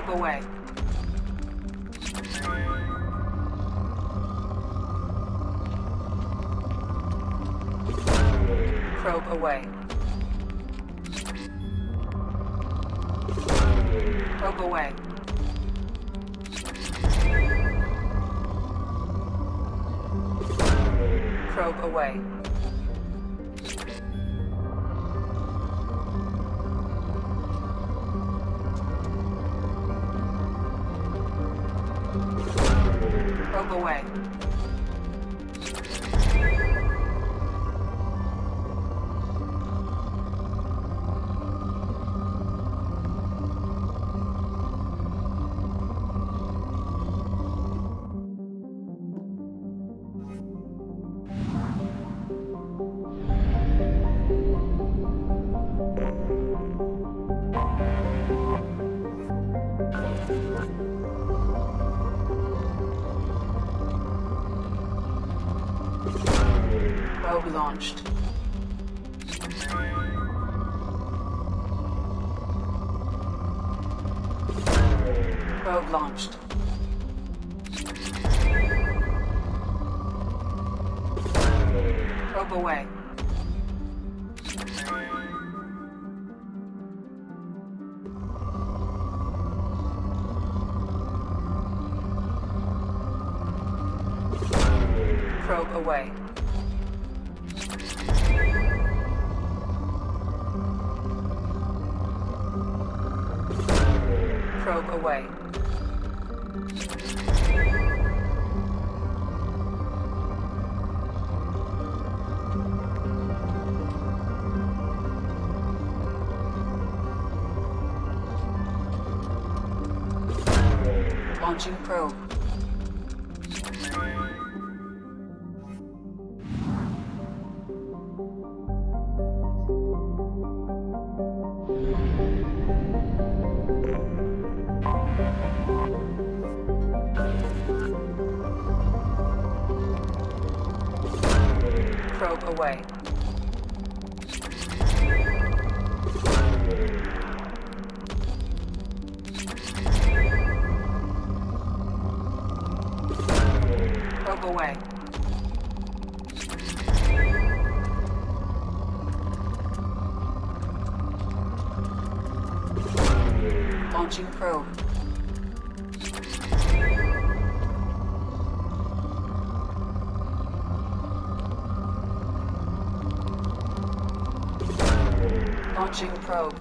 Probe away. Probe away. Probe away. Probe away. Probe away. Probe launched. Probe launched. Probe away. Probe away. Probe away. Launching probe. Probe away. Probe away. Launching probe. Launching probe.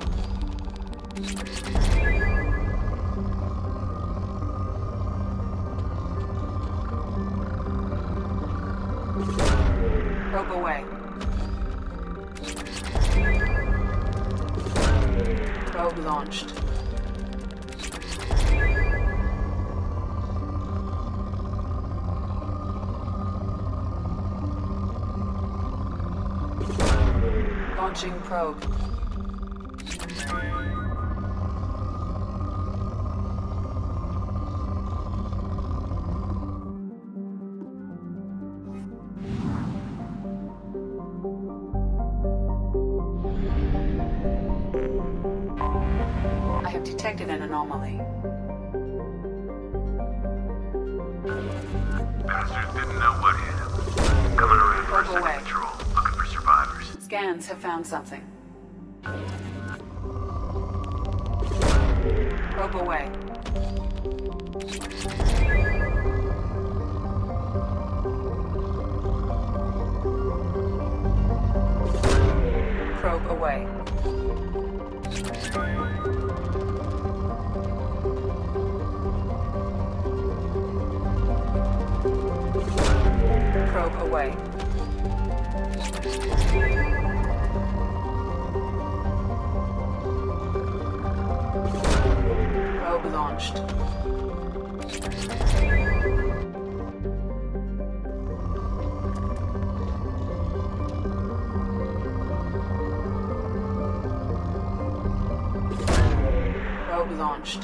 Probe away. Probe launched. Launching probe. I have detected an anomaly. Bastards didn't know what hit him. Coming around for a Probe away. second patrol, looking for survivors. Scans have found something. Probe away. Probe away. Probe away. Probe launched. Probe launched.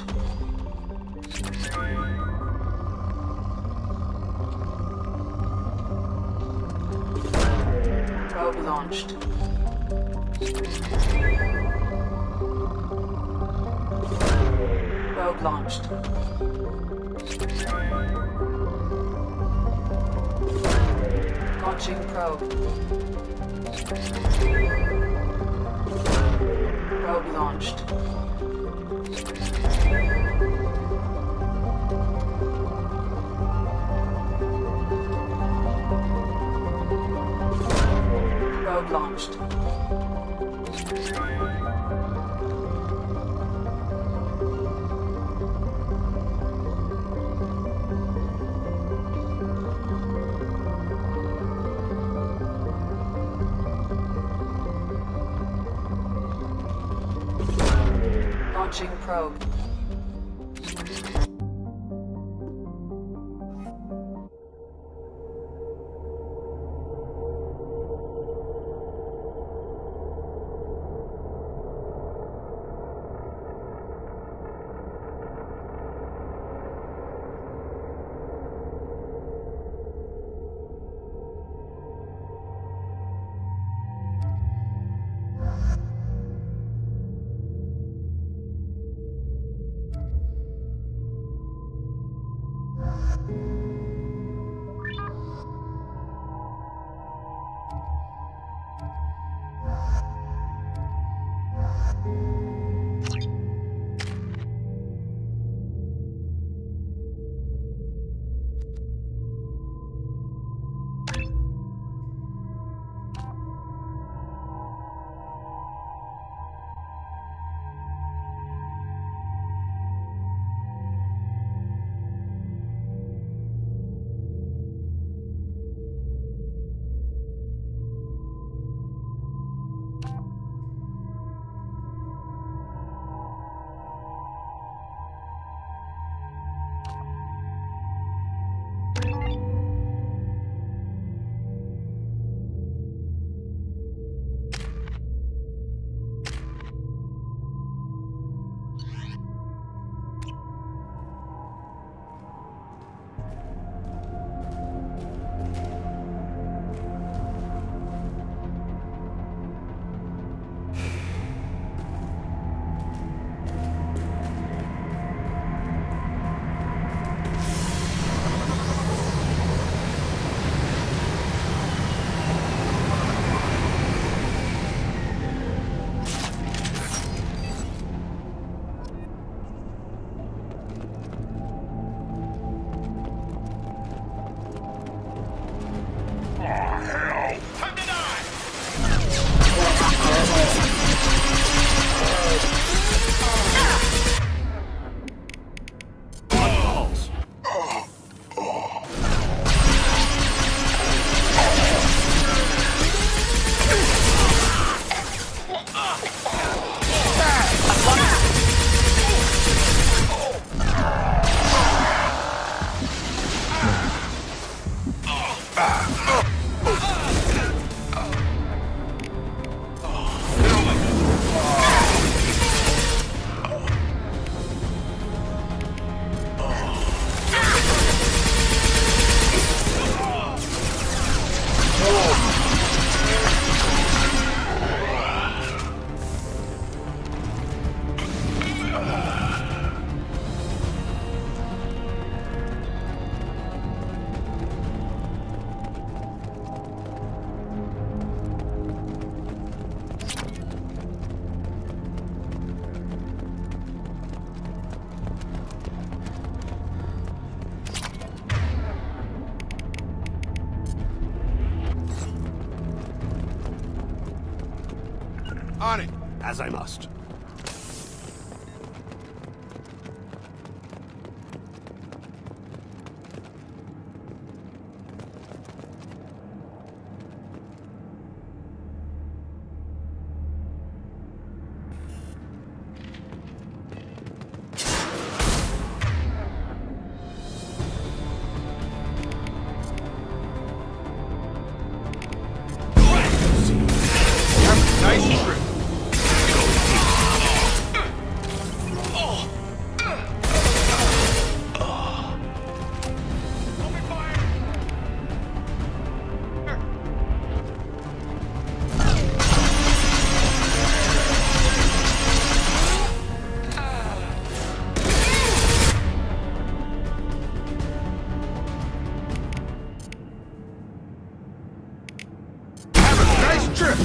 Probe launched. Probe launched. Launching probe. Probe launched. Probe launched. Launching probe. On it, as I must. Nice trip. Just trip!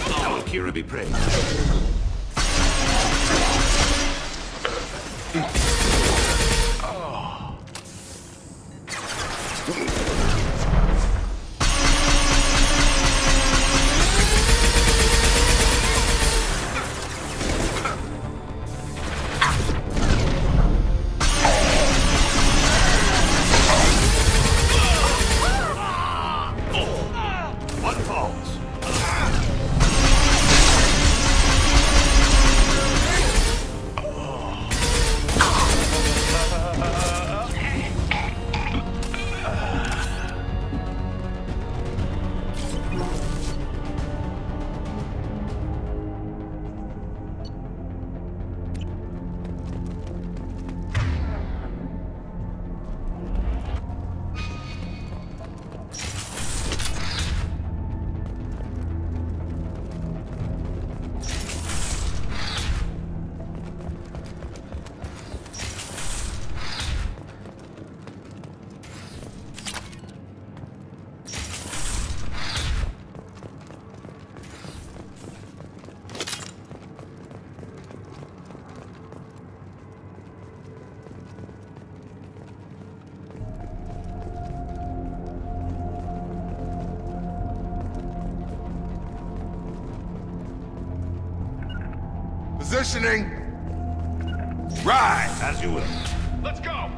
Now Akira be praised. One falls. Positioning! Right, as you will. Let's go!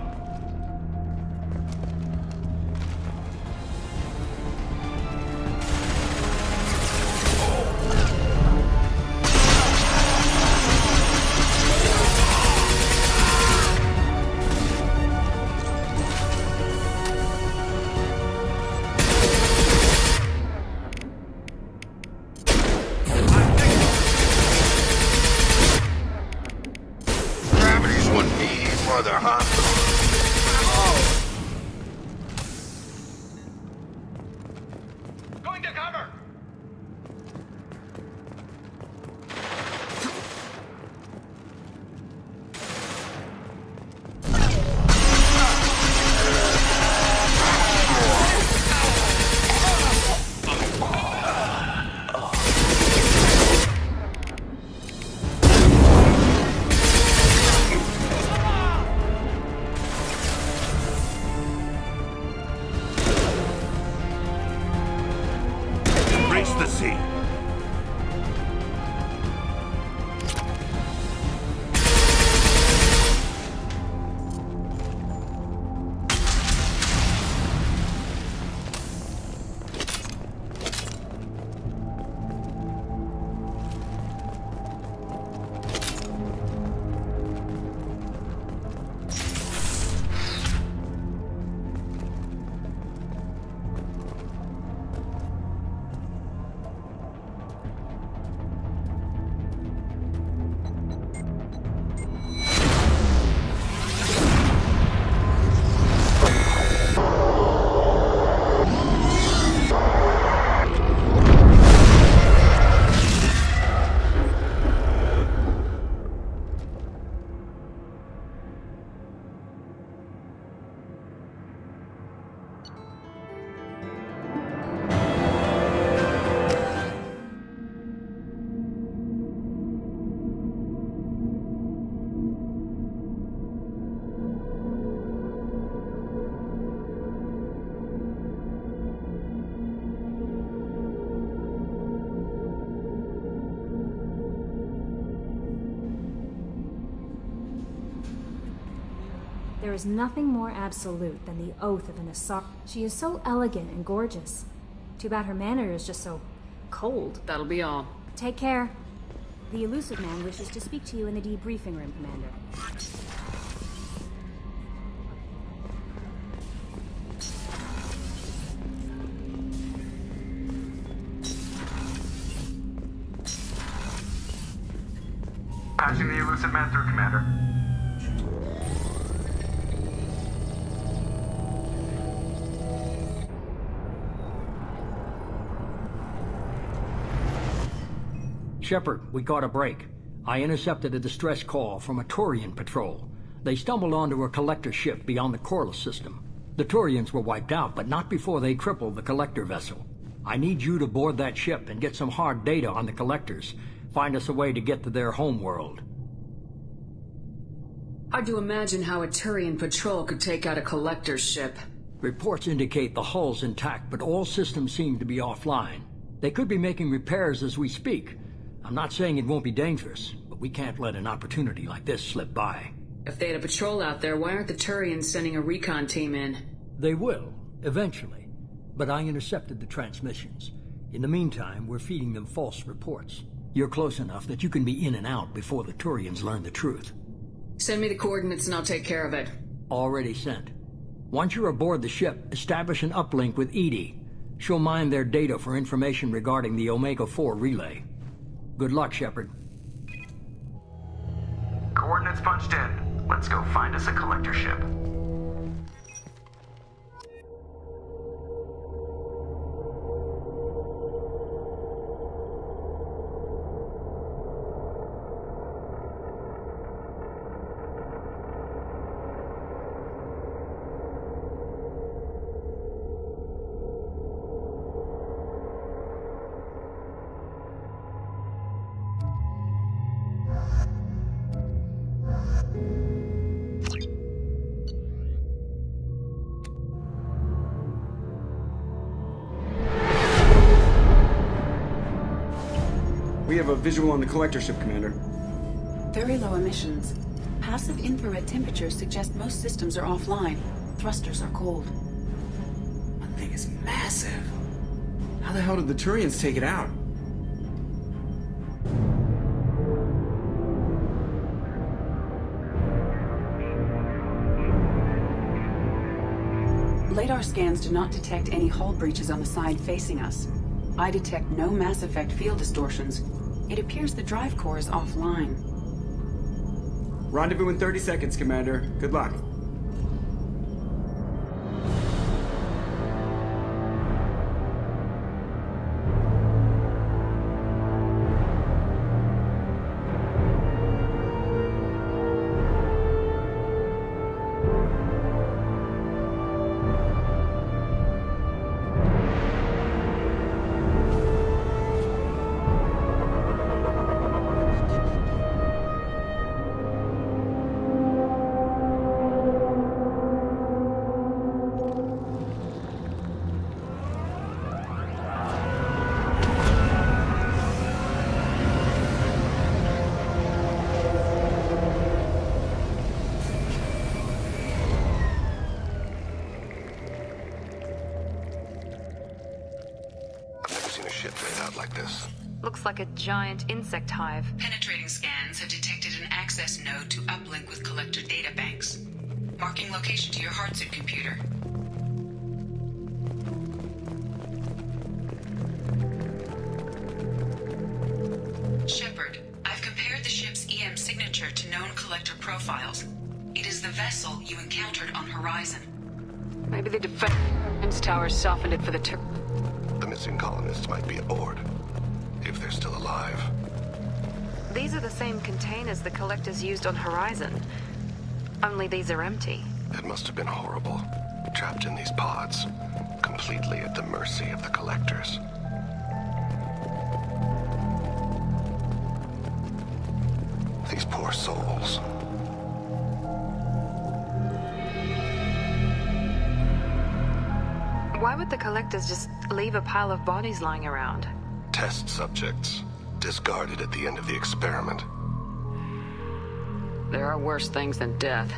Mother, huh? Going to cover! The sea. There is nothing more absolute than the oath of an Asar. She is so elegant and gorgeous. Too bad her manner is just so cold. That'll be all. Take care. The elusive man wishes to speak to you in the debriefing room, Commander. Passing the elusive man through, Commander. Shepard, we caught a break. I intercepted a distress call from a Turian patrol. They stumbled onto a collector ship beyond the Corliss system. The Turians were wiped out, but not before they crippled the collector vessel. I need you to board that ship and get some hard data on the collectors. Find us a way to get to their homeworld. Hard to imagine how a Turian patrol could take out a collector's ship. Reports indicate the hull's intact, but all systems seem to be offline. They could be making repairs as we speak. I'm not saying it won't be dangerous, but we can't let an opportunity like this slip by. If they had a patrol out there, why aren't the Turians sending a recon team in? They will, eventually. But I intercepted the transmissions. In the meantime, we're feeding them false reports. You're close enough that you can be in and out before the Turians learn the truth. Send me the coordinates and I'll take care of it. Already sent. Once you're aboard the ship, establish an uplink with Edie. She'll mine their data for information regarding the Omega-4 relay. Good luck, Shepard. Coordinates punched in. Let's go find us a collector ship. We have a visual on the collector ship, Commander. Very low emissions. Passive infrared temperatures suggest most systems are offline. Thrusters are cold. That thing is massive. How the hell did the Turians take it out? Radar scans do not detect any hull breaches on the side facing us. I detect no mass effect field distortions. It appears the drive core is offline. Rendezvous in 30 seconds, Commander. Good luck. Looks like a giant insect hive. Penetrating scans have detected an access node to uplink with collector databanks. Marking location to your hardsuit computer. Shepard, I've compared the ship's EM signature to known collector profiles. It is the vessel you encountered on Horizon. Maybe the defense tower softened it for the The missing colonists might be aboard. If they're still alive. These are the same containers the collectors used on Horizon. Only these are empty. It must have been horrible. Trapped in these pods. Completely at the mercy of the collectors. These poor souls. Why would the collectors just leave a pile of bodies lying around? Test subjects, discarded at the end of the experiment. There are worse things than death.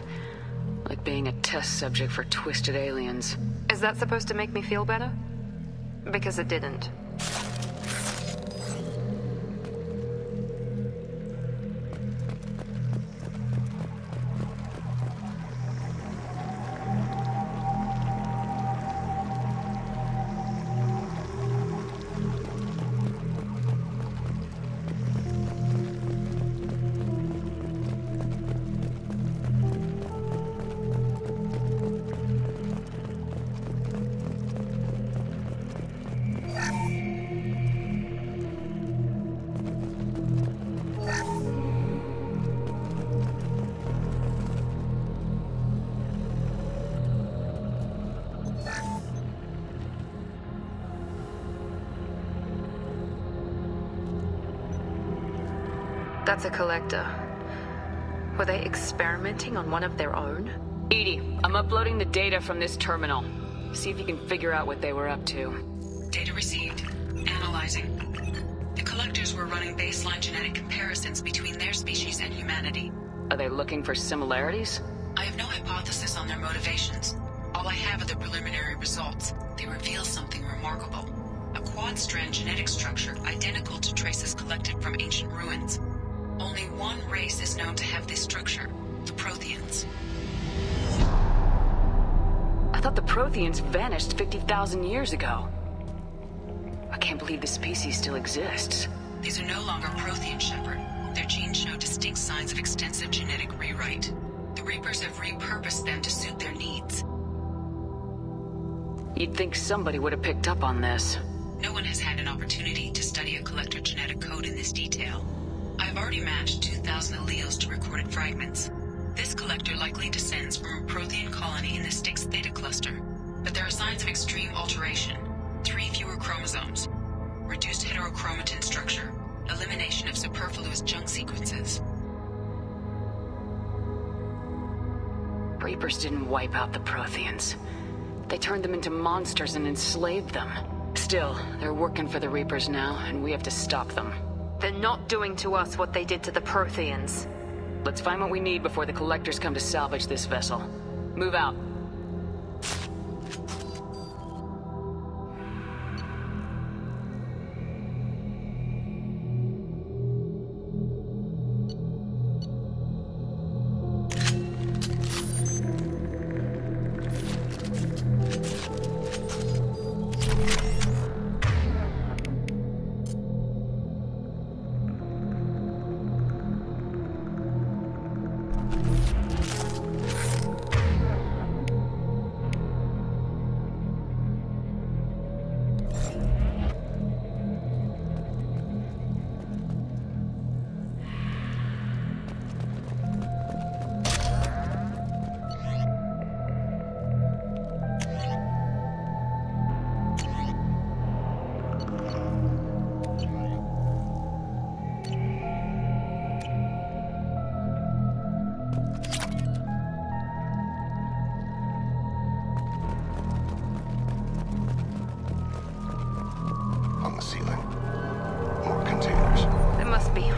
Like being a test subject for twisted aliens. Is that supposed to make me feel better? Because it didn't. That's a collector. Were they experimenting on one of their own? Edie, I'm uploading the data from this terminal. See if you can figure out what they were up to. Data received. Analyzing. The collectors were running baseline genetic comparisons between their species and humanity. Are they looking for similarities? I have no hypothesis on their motivations. All I have are the preliminary results. They reveal something remarkable. A quad-strand genetic structure identical to traces collected from ancient ruins. Only one race is known to have this structure, the Protheans. I thought the Protheans vanished 50,000 years ago. I can't believe this species still exists. These are no longer Prothean, Shepard. Their genes show distinct signs of extensive genetic rewrite. The Reapers have repurposed them to suit their needs. You'd think somebody would have picked up on this. No one has had an opportunity to study a collector genetic code in this detail. I have already matched 2,000 alleles to recorded fragments. This collector likely descends from a Prothean colony in the Styx Theta cluster, but there are signs of extreme alteration. 3 fewer chromosomes, reduced heterochromatin structure, elimination of superfluous junk sequences. Reapers didn't wipe out the Protheans. They turned them into monsters and enslaved them. Still, they're working for the Reapers now, and we have to stop them. They're not doing to us what they did to the Protheans. Let's find what we need before the collectors come to salvage this vessel. Move out.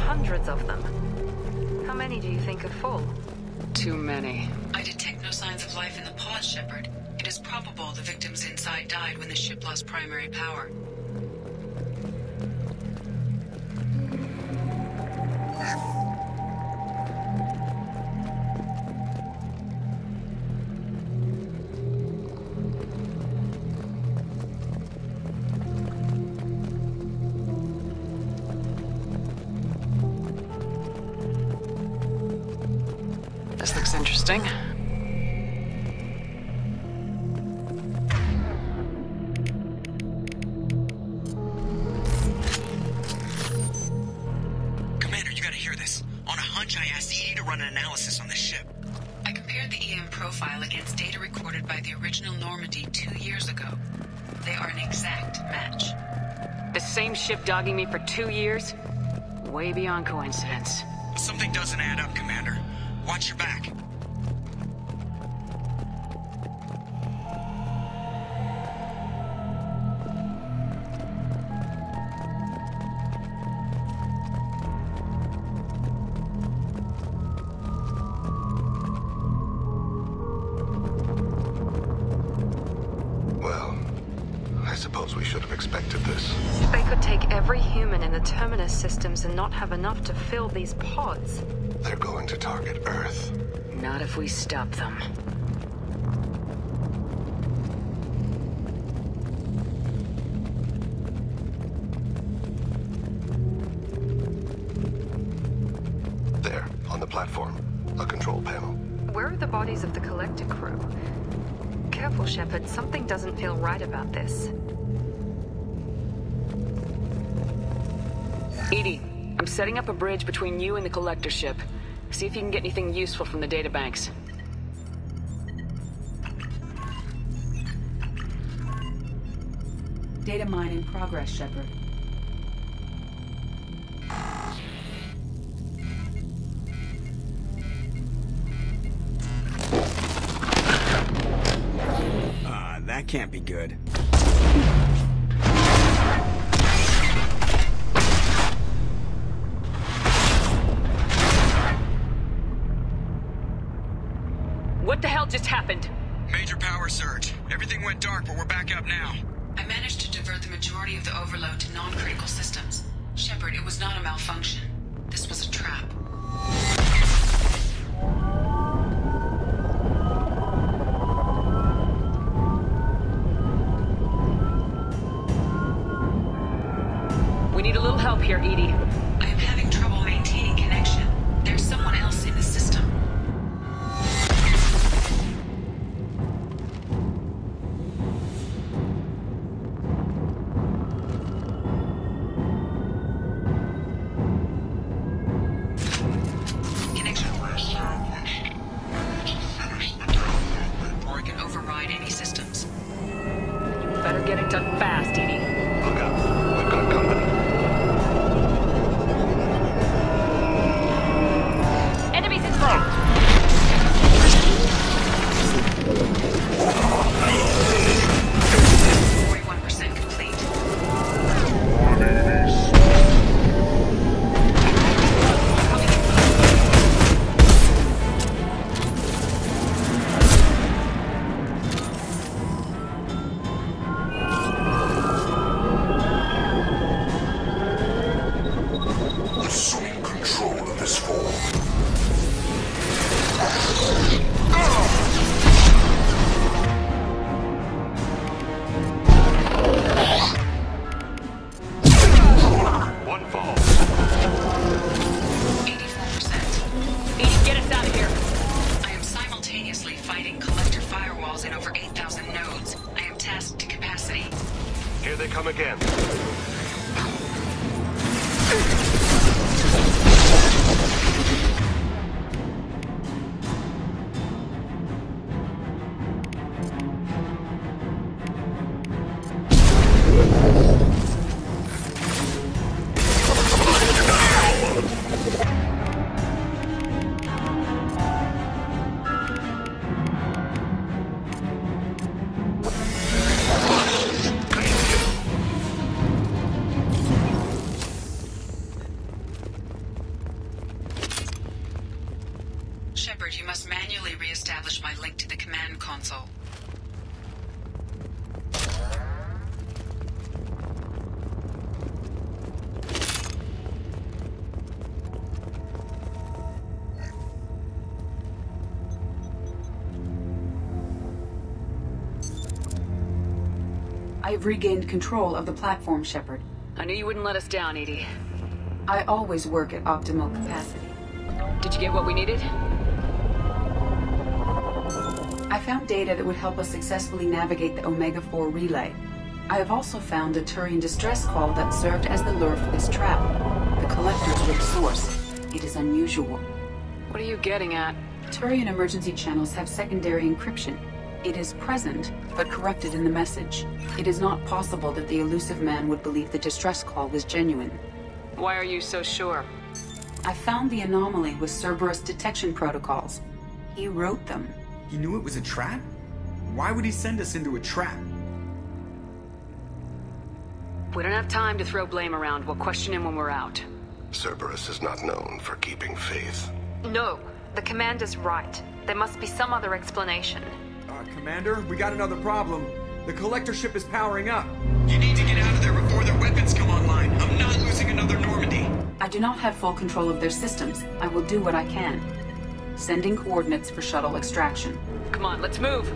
Hundreds of them. How many do you think are full? Too many. I detect no signs of life in the pod, Shepard. It is probable the victims inside died when the ship lost primary power. This looks interesting. Commander, you gotta hear this. On a hunch, I asked Edie to run an analysis on this ship. I compared the EM profile against data recorded by the original Normandy 2 years ago. They are an exact match. The same ship dogging me for 2 years? Way beyond coincidence. Something doesn't add up, Commander. Watch your back. Well, I suppose we should have expected this. They could take every human in the Terminus systems and not have enough to fill these pods. They're going to target Earth. Not if we stop them. There, on the platform. A control panel. Where are the bodies of the collector crew? Careful, Shepard. Something doesn't feel right about this. Edie, I'm setting up a bridge between you and the collector ship. See if you can get anything useful from the databanks. Data mine in progress, Shepard. can't be good. What the hell just happened? Major power surge. Everything went dark, but we're back up now. I managed to divert the majority of the overload to non-critical systems. Shepard, it was not a malfunction. This was a trap. We need a little help here, Edie. I am having trouble maintaining connection. There's someone else in the system. Connection lost. Or it can override any systems. You better get it done fast, Edie. Look out. We've got company. Enemies in front! 41% complete. Assuming control of this form. One fall. 84%. Edie, get us out of here! I am simultaneously fighting collector firewalls in over 8,000 nodes. I am tasked to capacity. Here they come again. Shepard, you must manually re-establish my link to the command console. I've regained control of the platform, Shepard. I knew you wouldn't let us down, Edie. I always work at optimal capacity. Did you get what we needed? I found data that would help us successfully navigate the Omega-4 relay. I have also found a Turian distress call that served as the lure for this trap. The collector's with source. It is unusual. What are you getting at? Turian emergency channels have secondary encryption. It is present, but corrupted in the message. It is not possible that the elusive man would believe the distress call was genuine. Why are you so sure? I found the anomaly with Cerberus detection protocols. He wrote them. He knew it was a trap? Why would he send us into a trap? We don't have time to throw blame around. We'll question him when we're out. Cerberus is not known for keeping faith. No, the commander's right. There must be some other explanation. Commander, we got another problem. The collector ship is powering up. You need to get out of there before their weapons come online. I'm not losing another Normandy. I do not have full control of their systems. I will do what I can. Sending coordinates for shuttle extraction. Come on, let's move!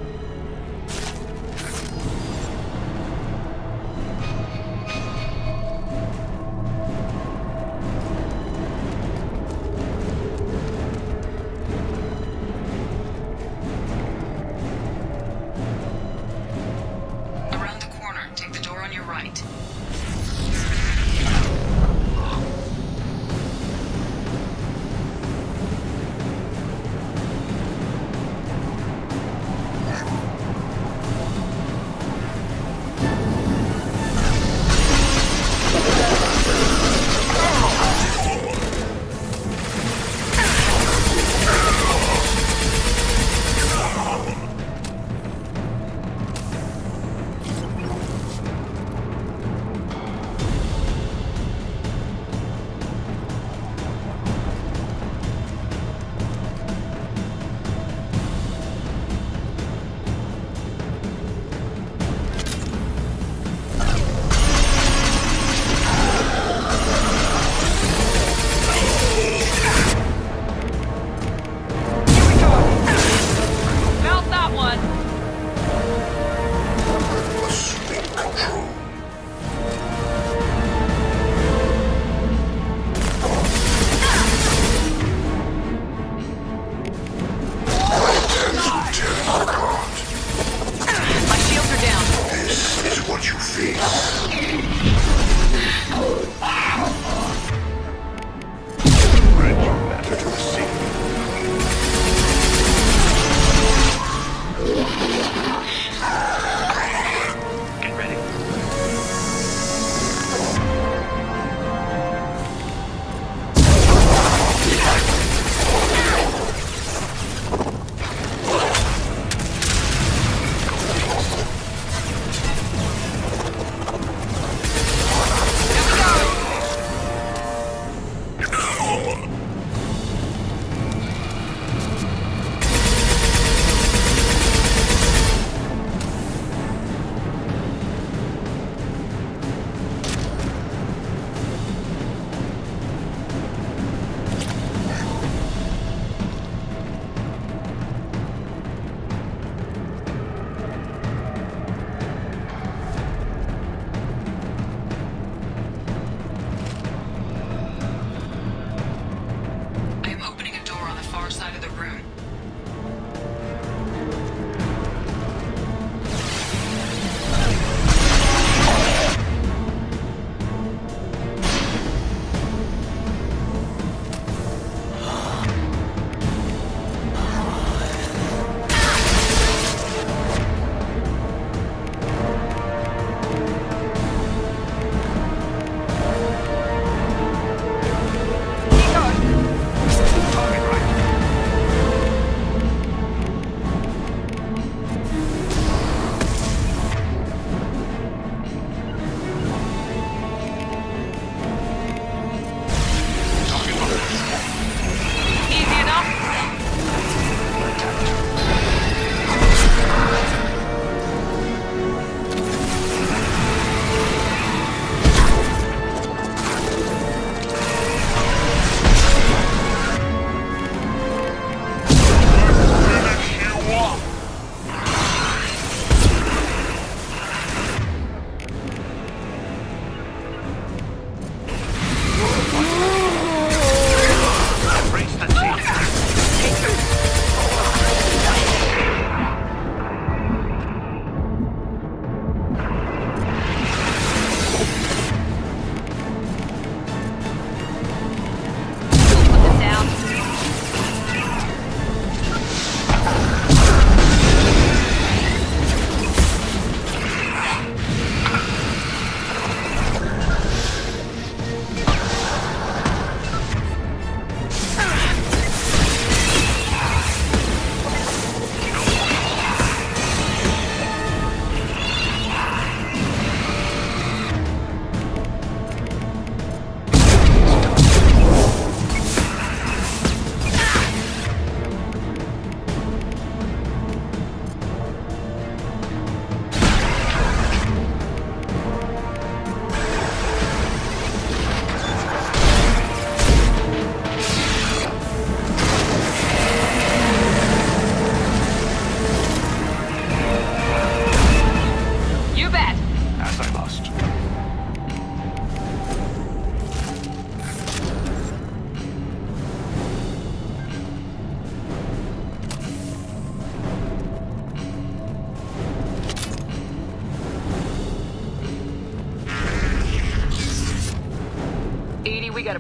Around the corner, take the door on your right.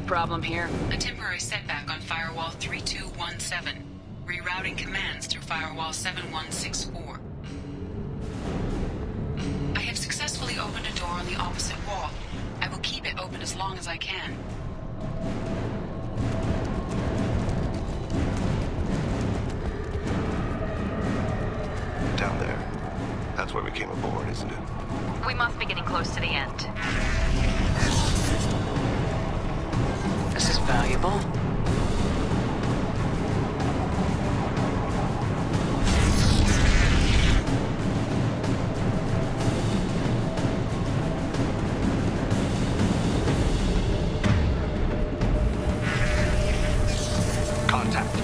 problem here? A temporary setback on Firewall 3217. Rerouting commands through Firewall 7164. I have successfully opened a door on the opposite wall. I will keep it open as long as I can. Down there. That's where we came aboard, isn't it? We must be getting close to the end. This is valuable. Contact.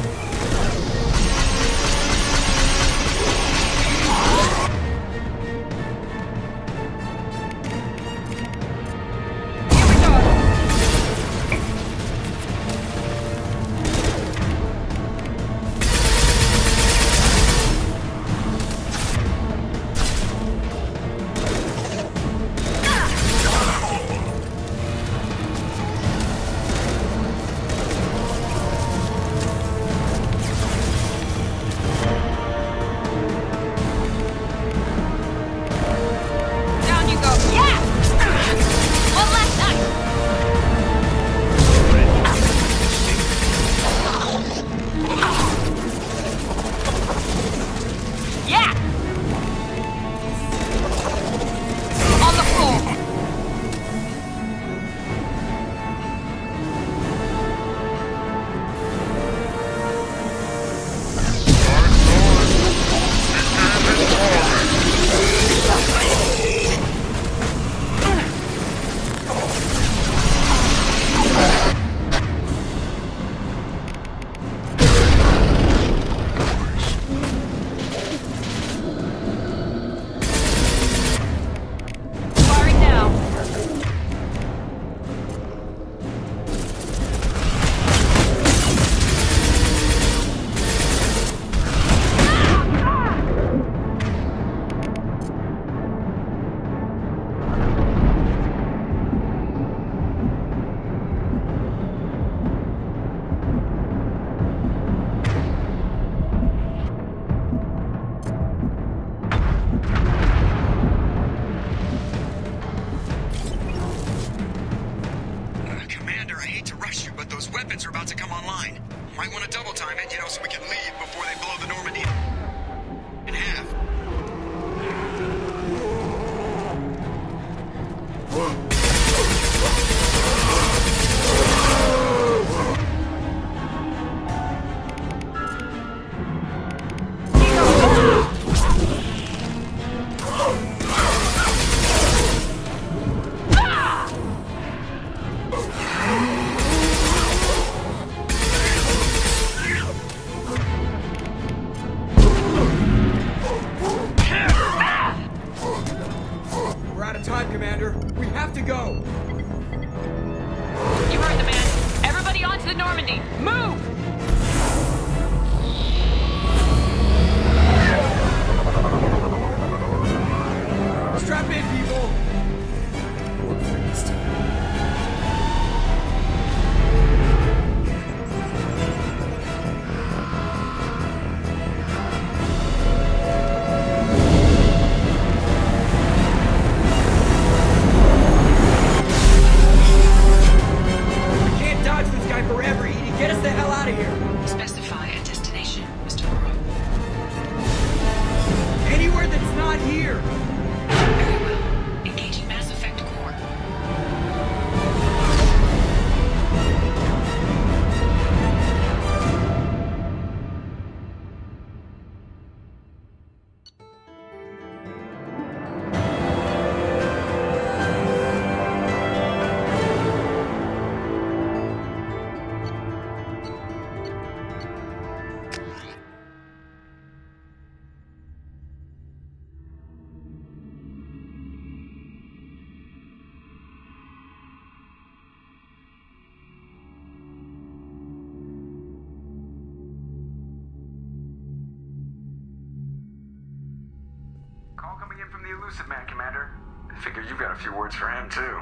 Elusive Man, Commander. I figure you've got a few words for him, too.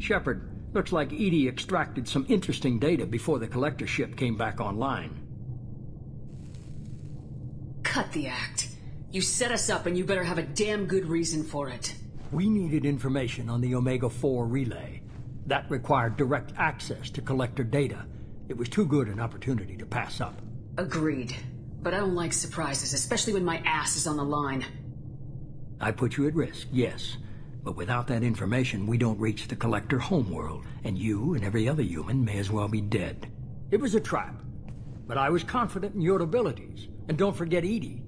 Shepard, looks like Edie extracted some interesting data before the collector ship came back online. Cut the act. You set us up and you better have a damn good reason for it. We needed information on the Omega-4 relay. That required direct access to collector data. It was too good an opportunity to pass up. Agreed. But I don't like surprises, especially when my ass is on the line. I put you at risk, yes. But without that information, we don't reach the collector homeworld, and you and every other human may as well be dead. It was a trap. But I was confident in your abilities. And don't forget Edie.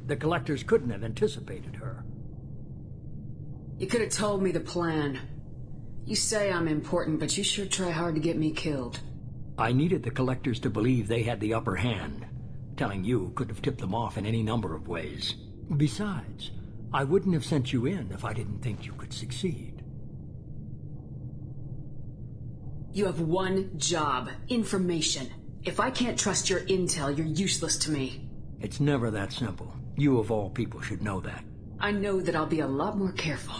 The collectors couldn't have anticipated her. You could have told me the plan. You say I'm important, but you sure try hard to get me killed. I needed the collectors to believe they had the upper hand. Telling you could have tipped them off in any number of ways. Besides, I wouldn't have sent you in if I didn't think you could succeed. You have one job. Information. If I can't trust your intel, you're useless to me. It's never that simple. You of all people should know that. I know that I'll be a lot more careful.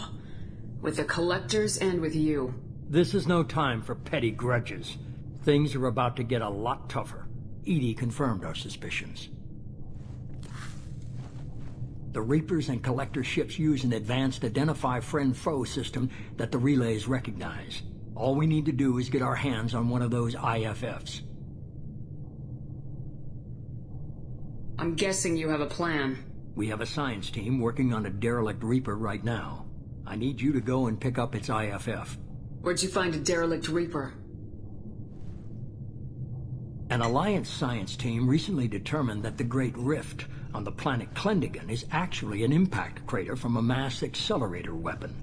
With the collectors and with you. This is no time for petty grudges. Things are about to get a lot tougher. Edie confirmed our suspicions. The Reapers and Collector ships use an advanced Identify Friend-Foe system that the relays recognize. All we need to do is get our hands on one of those IFFs. I'm guessing you have a plan. We have a science team working on a derelict Reaper right now. I need you to go and pick up its IFF. Where'd you find a derelict Reaper? An Alliance science team recently determined that the Great Rift on the planet Klendigan is actually an impact crater from a mass accelerator weapon.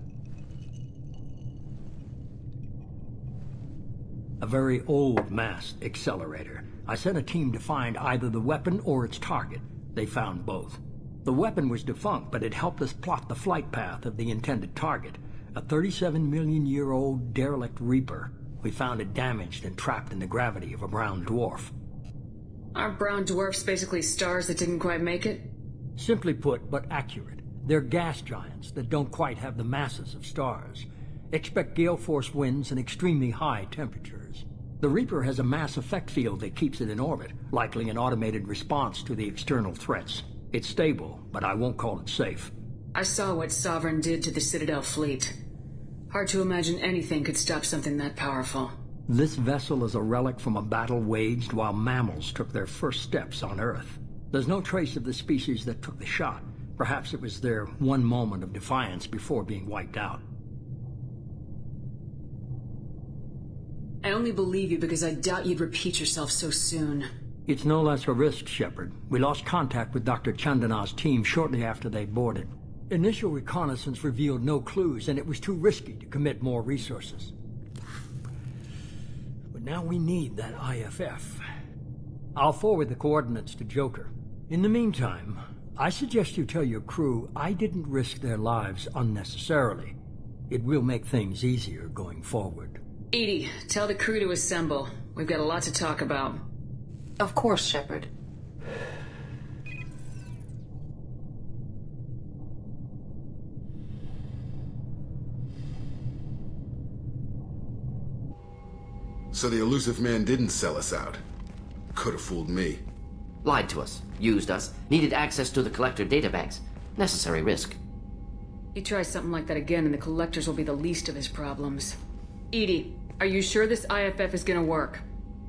A very old mass accelerator. I sent a team to find either the weapon or its target. They found both. The weapon was defunct, but it helped us plot the flight path of the intended target, a 37-million-year-old derelict Reaper. We found it damaged and trapped in the gravity of a brown dwarf. Aren't brown dwarfs basically stars that didn't quite make it? Simply put, but accurate. They're gas giants that don't quite have the masses of stars. Expect gale force winds and extremely high temperatures. The Reaper has a mass effect field that keeps it in orbit, likely an automated response to the external threats. It's stable, but I won't call it safe. I saw what Sovereign did to the Citadel fleet. Hard to imagine anything could stop something that powerful. This vessel is a relic from a battle waged while mammals took their first steps on Earth. There's no trace of the species that took the shot. Perhaps it was their one moment of defiance before being wiped out. I only believe you because I doubt you'd repeat yourself so soon. It's no less a risk, Shepard. We lost contact with Dr. Chandana's team shortly after they boarded. Initial reconnaissance revealed no clues, and it was too risky to commit more resources. But now we need that IFF. I'll forward the coordinates to Joker. In the meantime, I suggest you tell your crew I didn't risk their lives unnecessarily. It will make things easier going forward. Edie, tell the crew to assemble. We've got a lot to talk about. Of course, Shepard. So the elusive man didn't sell us out. Could have fooled me. Lied to us, used us, needed access to the Collector databanks. Necessary risk. He tries something like that again and the Collectors will be the least of his problems. Edie, are you sure this IFF is gonna work?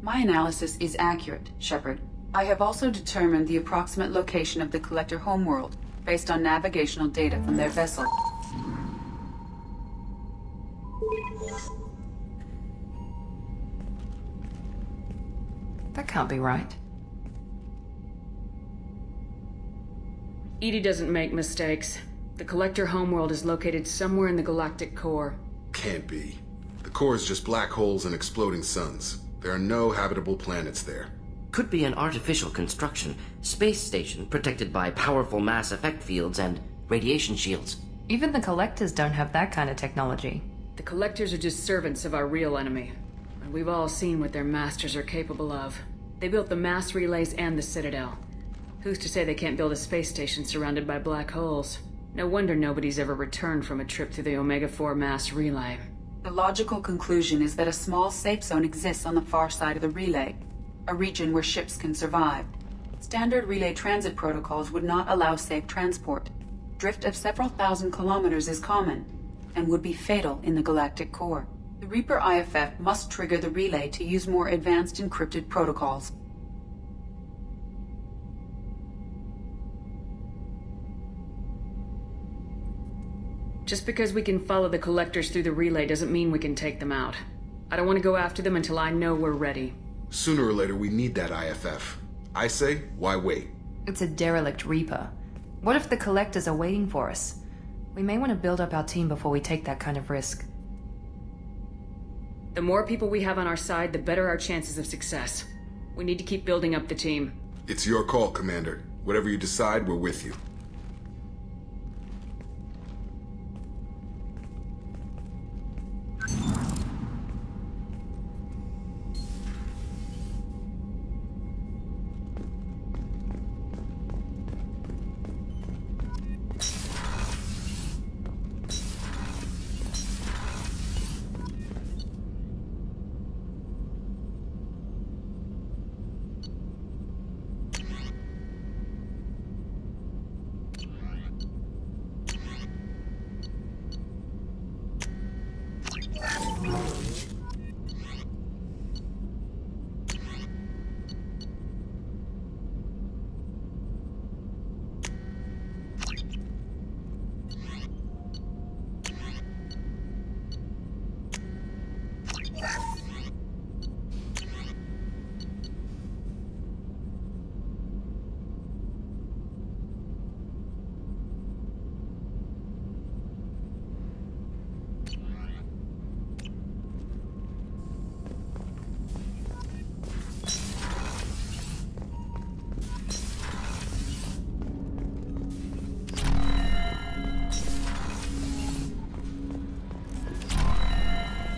My analysis is accurate, Shepard. I have also determined the approximate location of the Collector homeworld, based on navigational data from their vessel. That can't be right. Edie doesn't make mistakes. The Collector homeworld is located somewhere in the galactic core. Can't be. The core is just black holes and exploding suns. There are no habitable planets there. Could be an artificial construction, space station protected by powerful mass effect fields and radiation shields. Even the Collectors don't have that kind of technology. The Collectors are just servants of our real enemy. And we've all seen what their masters are capable of. They built the mass relays and the Citadel. Who's to say they can't build a space station surrounded by black holes? No wonder nobody's ever returned from a trip through the Omega-4 mass relay. The logical conclusion is that a small safe zone exists on the far side of the relay, a region where ships can survive. Standard relay transit protocols would not allow safe transport. Drift of several thousand kilometers is common, and would be fatal in the galactic core. The Reaper IFF must trigger the relay to use more advanced encrypted protocols. Just because we can follow the collectors through the relay doesn't mean we can take them out. I don't want to go after them until I know we're ready. Sooner or later, we need that IFF. I say, why wait? It's a derelict Reaper. What if the collectors are waiting for us? We may want to build up our team before we take that kind of risk. The more people we have on our side, the better our chances of success. We need to keep building up the team. It's your call, Commander. Whatever you decide, we're with you.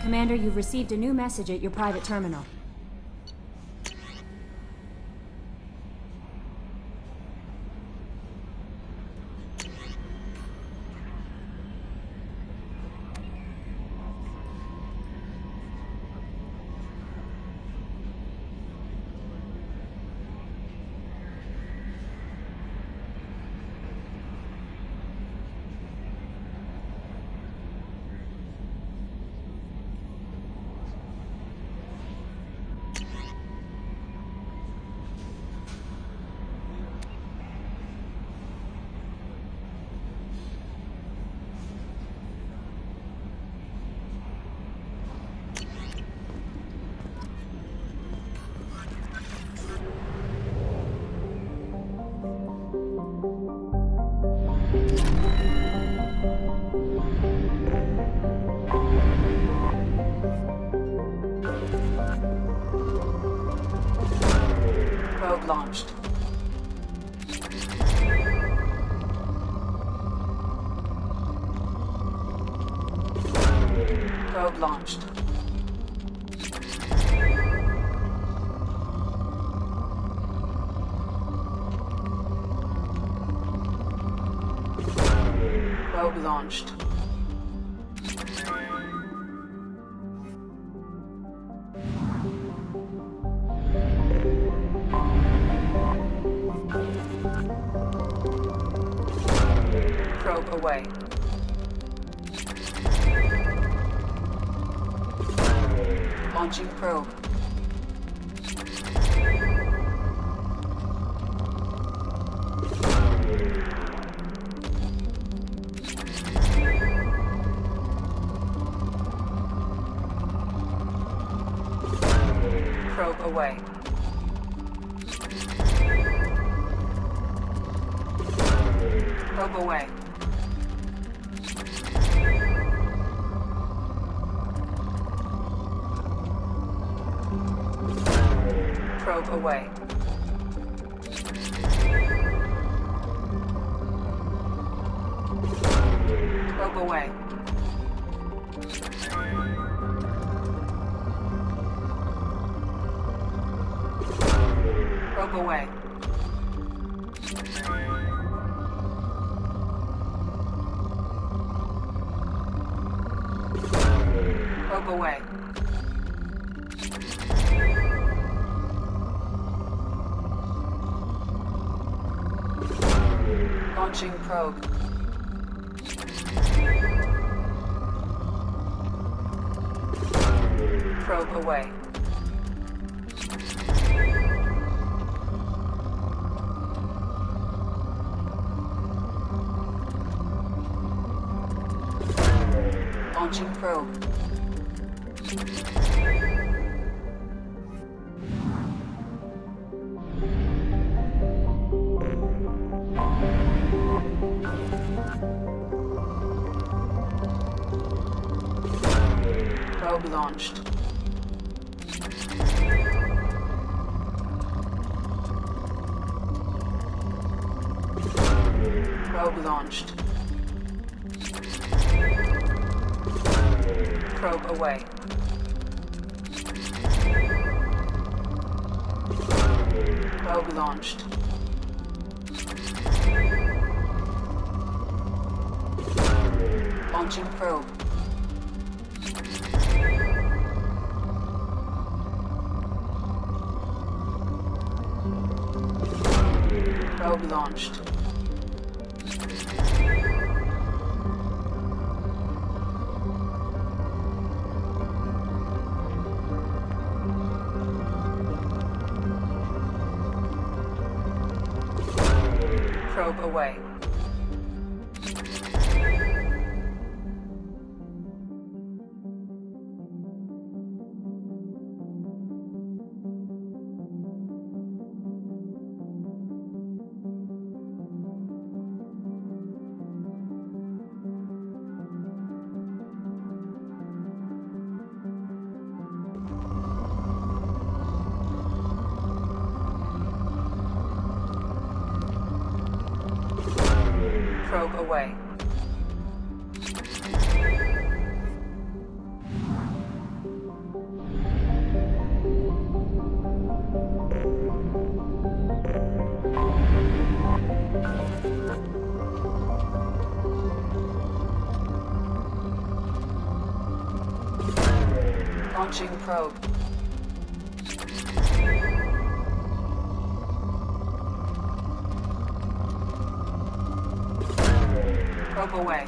Commander, you've received a new message at your private terminal. Probe launched. Probe launched. Probe launched. Probe away. Launching probe. Probe away. Probe away. Probe away. Probe away. Probe away. Probe away. Launching probe. Probe away. Launching probe. Probe launched. Probe launched. Probe away. Probe launched. Launching probe. Probe launched. Probe away. Probe away. Launching probe. Probe away.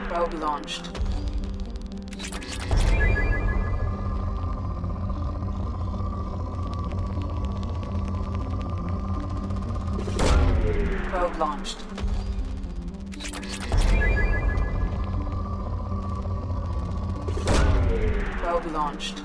Probe launched. Probe launched. Probe launched.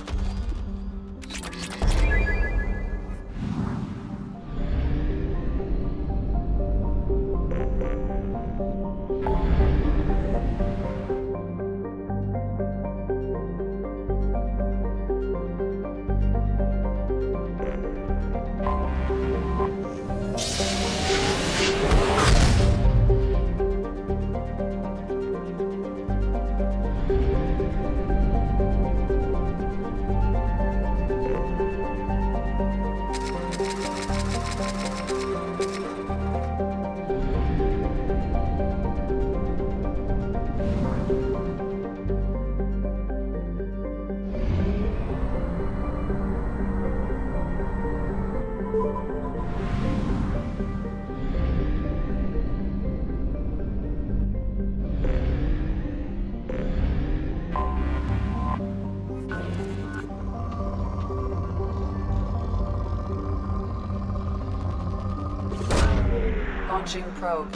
Launching probe.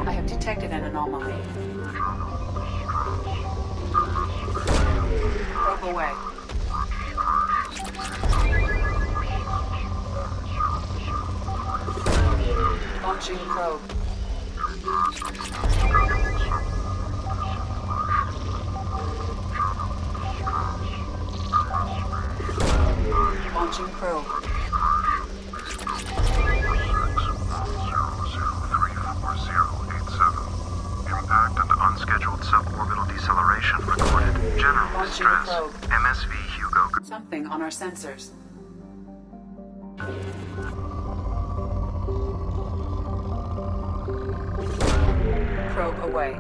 I have detected an anomaly. Probe away. Launching probe. Launching probe. Impact and unscheduled suborbital deceleration recorded. General Launching distress. probe. MSV Hugo. Something on our sensors. Probe away.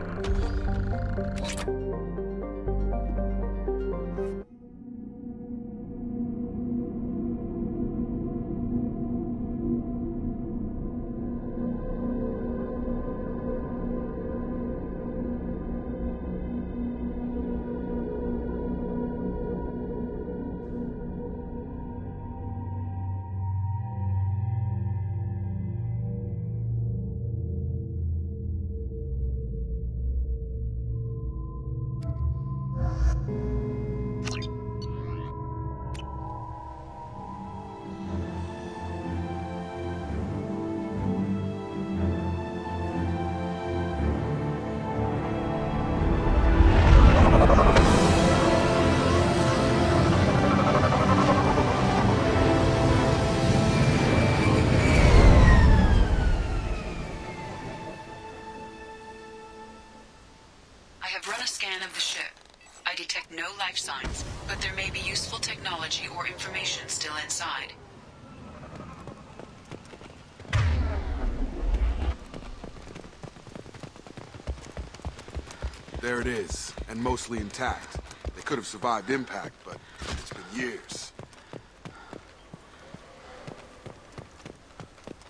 I detect no life signs, but there may be useful technology or information still inside. There it is, and mostly intact. They could have survived impact, but it's been years.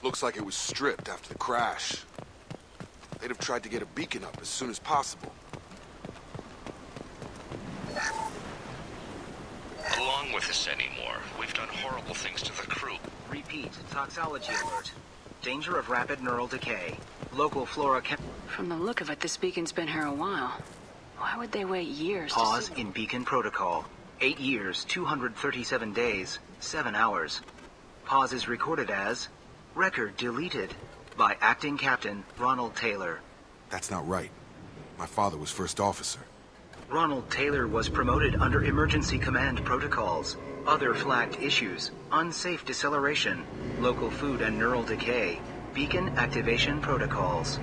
Looks like it was stripped after the crash. They'd have tried to get a beacon up as soon as possible. Along with this anymore, we've done horrible things to the crew. Repeat, toxology alert. Danger of rapid neural decay. Local flora chem... From the look of it, this beacon's been here a while. Why would they wait years Pause to see... in beacon protocol. 8 years, 237 days, 7 hours. Pause is recorded as... Record deleted by Acting Captain Ronald Taylor. That's not right. My father was first officer. Ronald Taylor was promoted under emergency command protocols. Other flagged issues: unsafe deceleration, local food and neural decay, beacon activation protocols.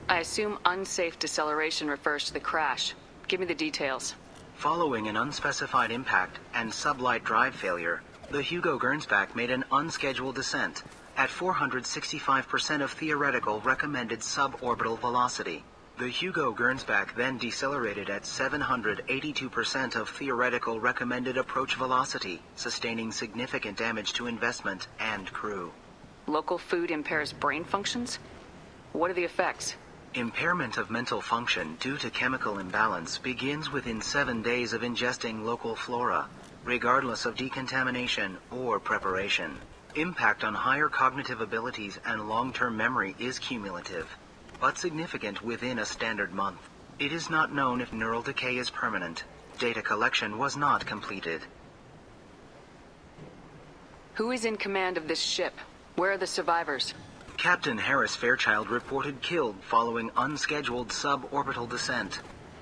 I assume unsafe deceleration refers to the crash. Give me the details. Following an unspecified impact and sublight drive failure, the Hugo Gernsback made an unscheduled descent at 465% of theoretical recommended suborbital velocity. The Hugo Gernsback then decelerated at 782% of theoretical recommended approach velocity, sustaining significant damage to investment and crew. Local food impairs brain functions? What are the effects? Impairment of mental function due to chemical imbalance begins within 7 days of ingesting local flora, regardless of decontamination or preparation. Impact on higher cognitive abilities and long-term memory is cumulative, but significant within a standard month. It is not known if neural decay is permanent. Data collection was not completed. Who is in command of this ship? Where are the survivors? Captain Harris Fairchild reported killed following unscheduled suborbital descent.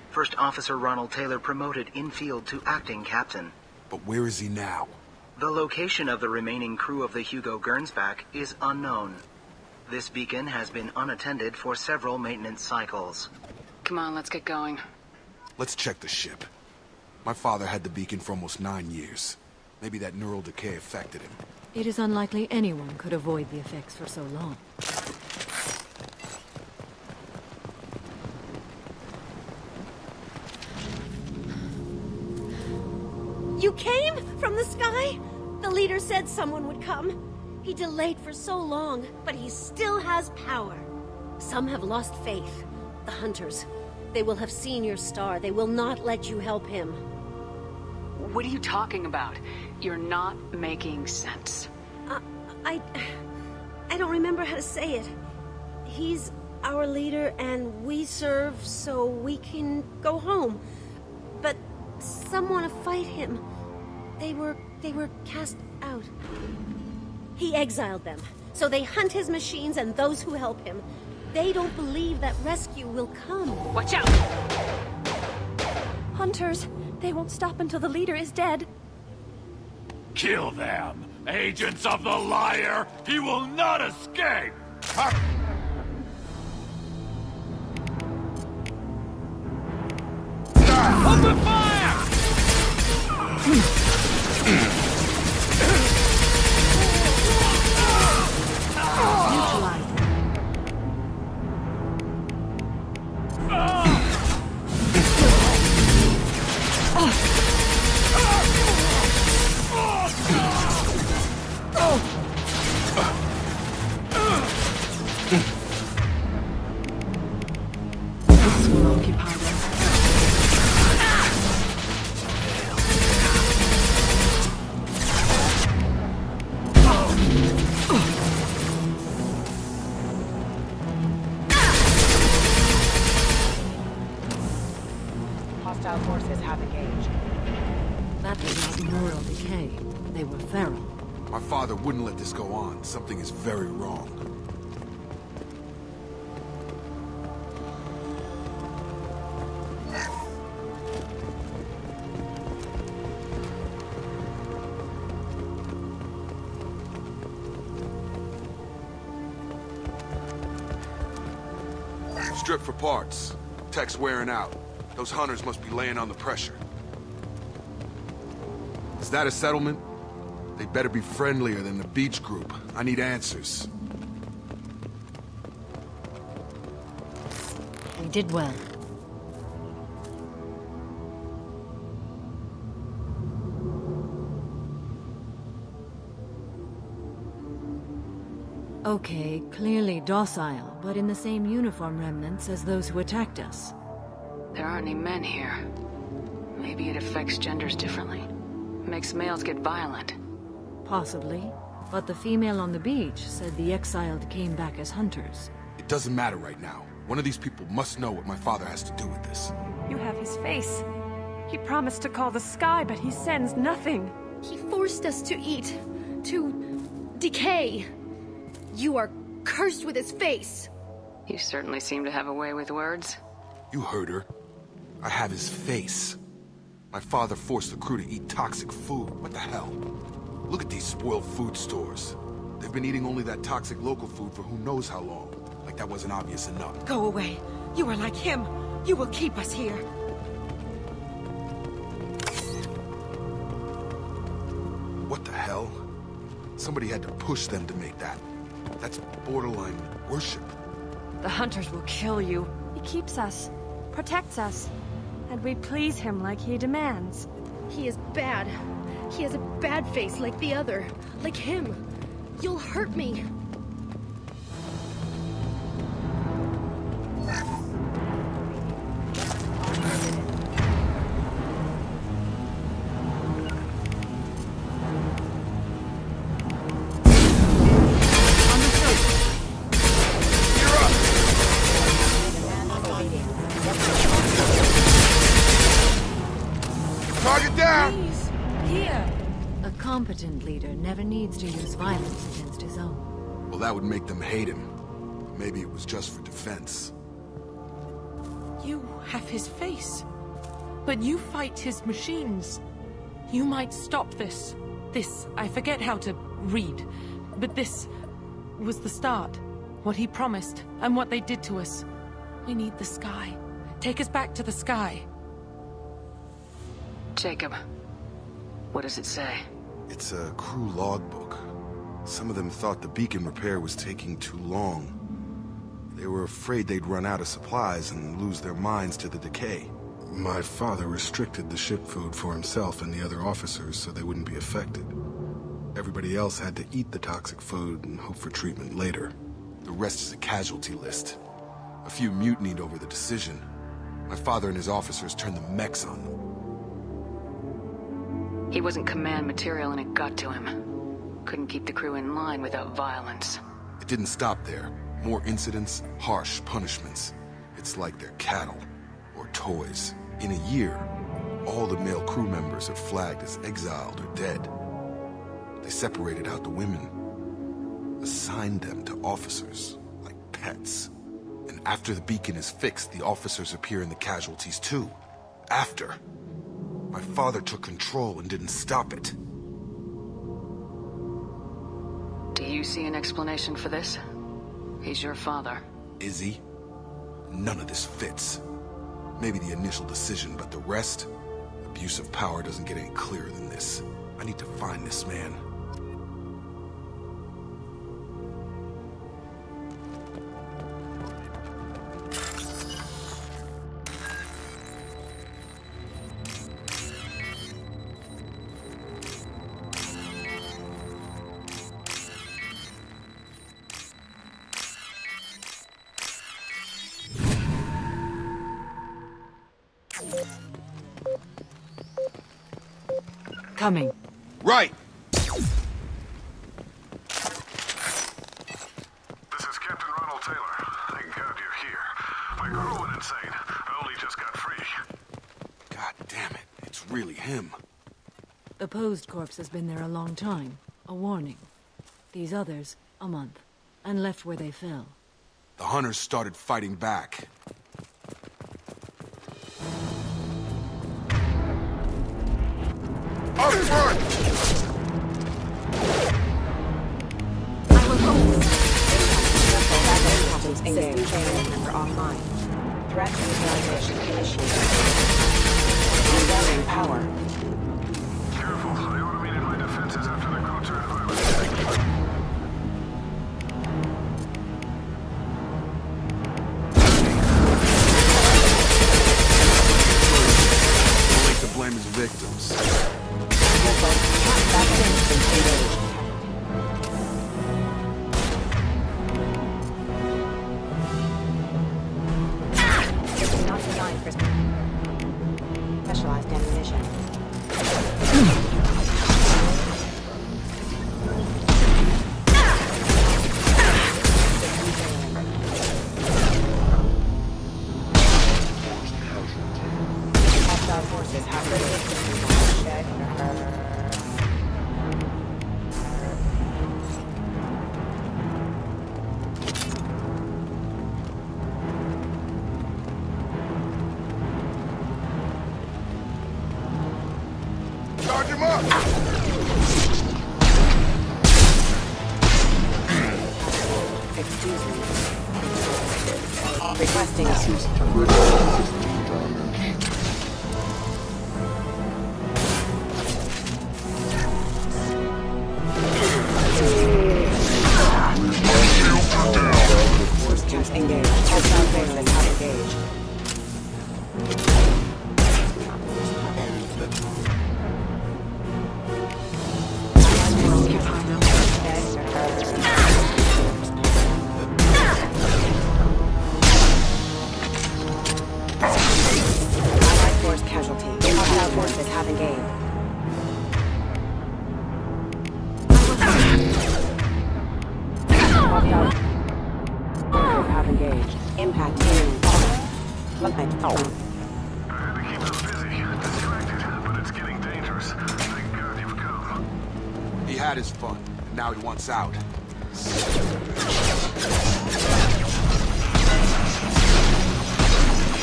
First Officer Ronald Taylor promoted in-field to acting captain. But where is he now? The location of the remaining crew of the Hugo Gernsback is unknown. This beacon has been unattended for several maintenance cycles. Come on, let's get going. Let's check the ship. My father had the beacon for almost 9 years. Maybe that neural decay affected him. It is unlikely anyone could avoid the effects for so long. You came? From the sky? The leader said someone would come. He delayed for so long, but he still has power. Some have lost faith. The hunters. They will have seen your star. They will not let you help him. What are you talking about? You're not making sense. I don't remember how to say it. He's our leader and we serve so we can go home. But some want to fight him. They were cast out. He exiled them. So they hunt his machines and those who help him. They don't believe that rescue will come. Watch out! Hunters! They won't stop until the leader is dead. Kill them! Agents of the liar! He will not escape! Open fire! This will occupy them. Hostile forces have engaged. That was not neural decay. They were feral. My father wouldn't let this go on. Something is very wrong. Strip for parts. Tech's wearing out. Those hunters must be laying on the pressure. Is that a settlement? They better be friendlier than the beach group. I need answers. We did well. Okay, clearly docile, but in the same uniform remnants as those who attacked us. There aren't any men here. Maybe it affects genders differently. Makes males get violent. Possibly. But the female on the beach said the exiled came back as hunters. It doesn't matter right now. One of these people must know what my father has to do with this. You have his face. He promised to call the sky, but he sends nothing. He forced us to eat, to decay. You are cursed with his face. You certainly seem to have a way with words. You heard her. I have his face. My father forced the crew to eat toxic food. What the hell? Look at these spoiled food stores. They've been eating only that toxic local food for who knows how long. Like that wasn't obvious enough. Go away. You are like him. You will keep us here. What the hell? Somebody had to push them to make that. That's borderline worship. The hunters will kill you. He keeps us, protects us, and we please him like he demands. He is bad. He has a bad face like the other. Like him. You'll hurt me. Target down! Please, here. A competent leader never needs to use violence against his own. Well, that would make them hate him. Maybe it was just for defense. You have his face. But you fight his machines. You might stop this. This, I forget how to read. But this was the start. What he promised, and what they did to us. We need the sky. Take us back to the sky. Jacob, what does it say? It's a crew logbook. Some of them thought the beacon repair was taking too long. They were afraid they'd run out of supplies and lose their minds to the decay. My father restricted the ship food for himself and the other officers so they wouldn't be affected. Everybody else had to eat the toxic food and hope for treatment later. The rest is a casualty list. A few mutinied over the decision. My father and his officers turned the mechs on them. He wasn't command material and it got to him. Couldn't keep the crew in line without violence. It didn't stop there. More incidents, harsh punishments. It's like they're cattle, or toys. In a year, all the male crew members are flagged as exiled or dead. They separated out the women. Assigned them to officers, like pets. And after the beacon is fixed, the officers appear in the casualties too. After. My father took control and didn't stop it. Do you see an explanation for this? He's your father. Is he? None of this fits. Maybe the initial decision, but the rest? Abuse of power doesn't get any clearer than this. I need to find this man. Coming. Right! This is Captain Ronald Taylor. Thank God you're here. My crew went insane. I only just got free. God damn it. It's really him. The posed corpse has been there a long time. A warning. These others, a month. And left where they fell. The hunters started fighting back. Up front! I will hold. System channel member offline. Threat neutralization initiated. Rebuilding power. Careful, I automated my defenses after the culture environment. To blame his victims. Not designed for specialized ammunition. Hostile forces have Charge him up! Excuse me. Requesting engaged. Hostile forces have engaged. Allied force casualty. Hostile forces have engaged. Hostile forces have engaged. Impact imminent. I had to keep them busy, distracted, but it's getting dangerous. Thank God you've come. He had his fun, and now he wants out.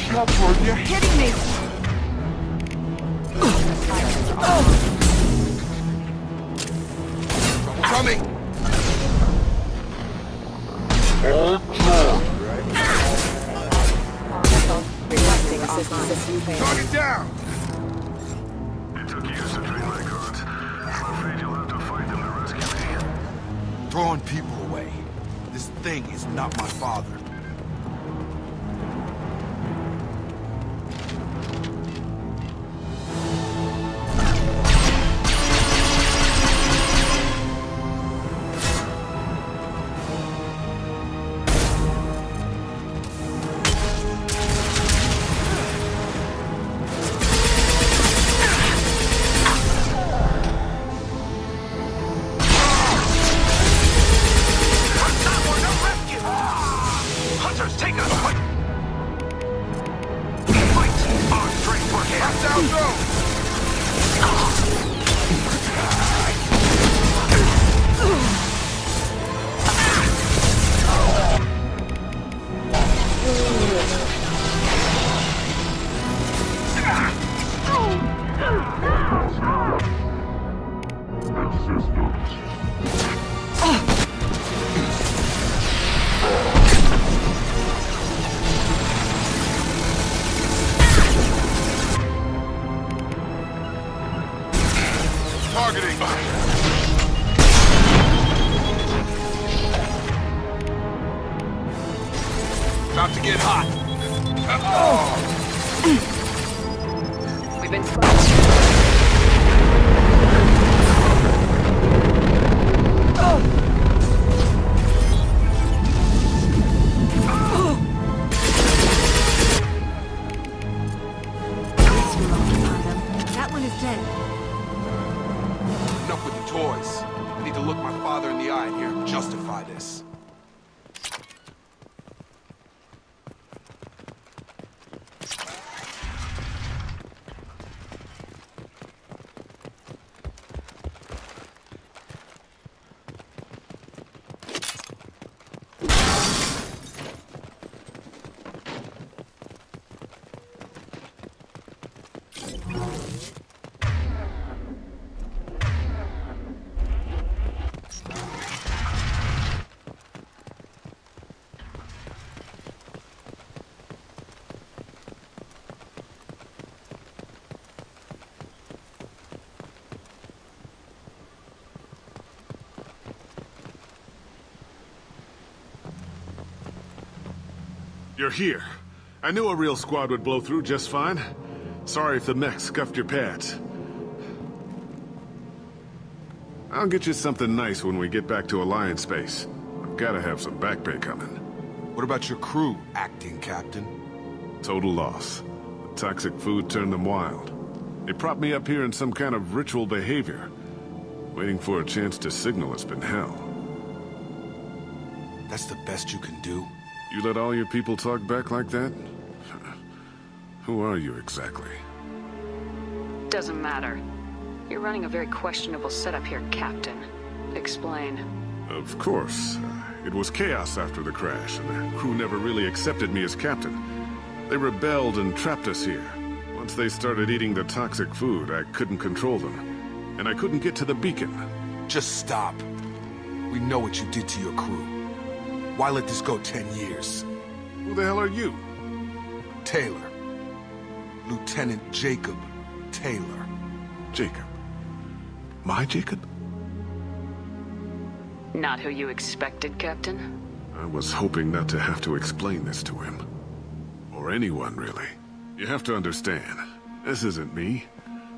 Shepard, you're hitting me! Coming! Requesting offline. Target down! It took years to train my guards. I'm afraid you'll have to fight them to rescue me. Throwing people away. This thing is not my father. Targeting. About to get hot. We've been That one is dead. Enough with the toys. I need to look my father in the eye here and justify this. You're here. I knew a real squad would blow through just fine. Sorry if the mech scuffed your pads. I'll get you something nice when we get back to Alliance space. I've gotta have some back pay coming. What about your crew, acting captain? Total loss. The toxic food turned them wild. They propped me up here in some kind of ritual behavior. Waiting for a chance to signal has been hell. That's the best you can do? You let all your people talk back like that? Who are you exactly? Doesn't matter. You're running a very questionable setup here, Captain. Explain. Of course. It was chaos after the crash, and the crew never really accepted me as captain. They rebelled and trapped us here. Once they started eating the toxic food, I couldn't control them. And I couldn't get to the beacon. Just stop. We know what you did to your crew. Why let this go 10 years? Who the hell are you? Taylor. Lieutenant Jacob Taylor. Jacob? My Jacob? Not who you expected, Captain? I was hoping not to have to explain this to him. Or anyone, really. You have to understand, this isn't me.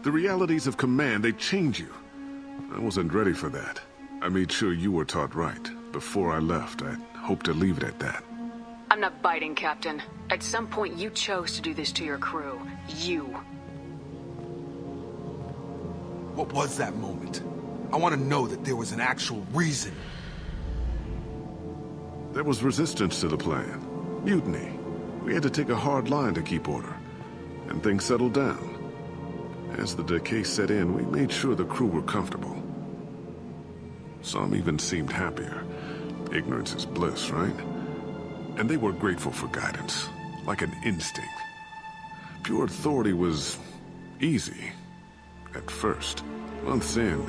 The realities of command, they change you. I wasn't ready for that. I made sure you were taught right. Before I left, I hoped to leave it at that. I'm not biting, Captain. At some point, you chose to do this to your crew. You. What was that moment? I want to know that there was an actual reason. There was resistance to the plan. Mutiny. We had to take a hard line to keep order. And things settled down. As the decay set in, we made sure the crew were comfortable. Some even seemed happier. Ignorance is bliss, right? And they were grateful for guidance, like an instinct. Pure authority was easy, at first. Months in,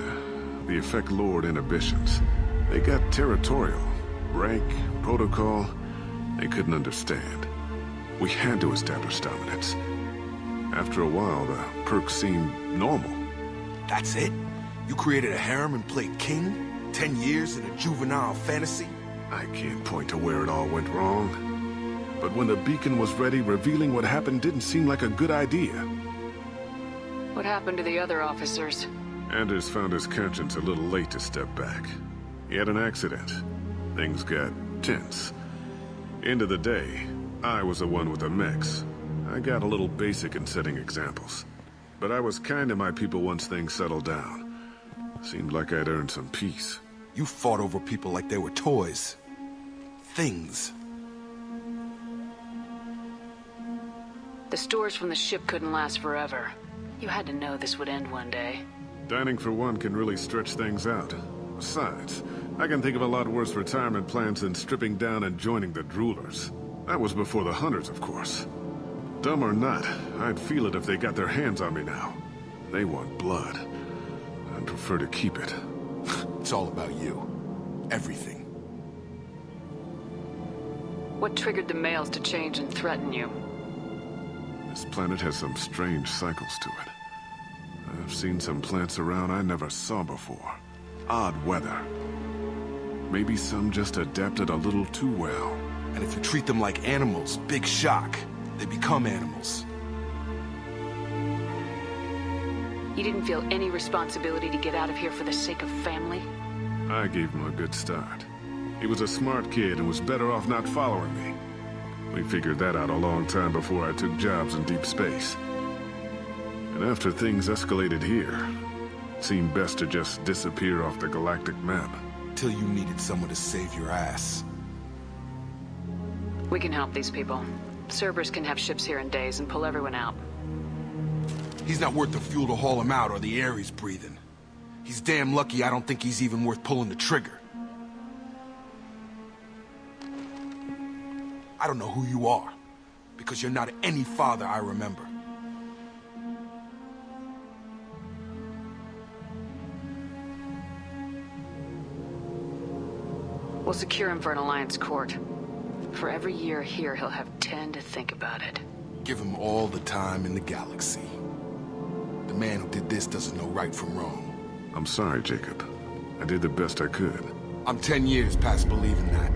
the effect lowered inhibitions. They got territorial. Rank, protocol, they couldn't understand. We had to establish dominance. After a while, the perks seemed normal. That's it? You created a harem and played king? 10 years in a juvenile fantasy? I can't point to where it all went wrong. But when the beacon was ready, revealing what happened didn't seem like a good idea. What happened to the other officers? Anders found his conscience a little late to step back. He had an accident. Things got tense. End of the day, I was the one with the mechs. I got a little basic in setting examples. But I was kind to my people once things settled down. Seemed like I'd earned some peace. You fought over people like they were toys. Things. The stores from the ship couldn't last forever. You had to know this would end one day. Dining for one can really stretch things out. Besides, I can think of a lot worse retirement plans than stripping down and joining the Droolers. That was before the Hunters, of course. Dumb or not, I'd feel it if they got their hands on me now. They want blood. I'd prefer to keep it. It's all about you. Everything. What triggered the males to change and threaten you? This planet has some strange cycles to it. I've seen some plants around I never saw before. Odd weather. Maybe some just adapted a little too well. And if you treat them like animals, big shock. They become animals. You didn't feel any responsibility to get out of here for the sake of family? I gave him a good start. He was a smart kid and was better off not following me. We figured that out a long time before I took jobs in deep space. And after things escalated here, it seemed best to just disappear off the galactic map. Till you needed someone to save your ass. We can help these people. Cerberus can have ships here in days and pull everyone out. He's not worth the fuel to haul him out or the air he's breathing. He's damn lucky I don't think he's even worth pulling the trigger. I don't know who you are, because you're not any father I remember. We'll secure him for an Alliance court. For every year here, he'll have 10 to think about it. Give him all the time in the galaxy. The man who did this doesn't know right from wrong. I'm sorry, Jacob. I did the best I could. I'm 10 years past believing that.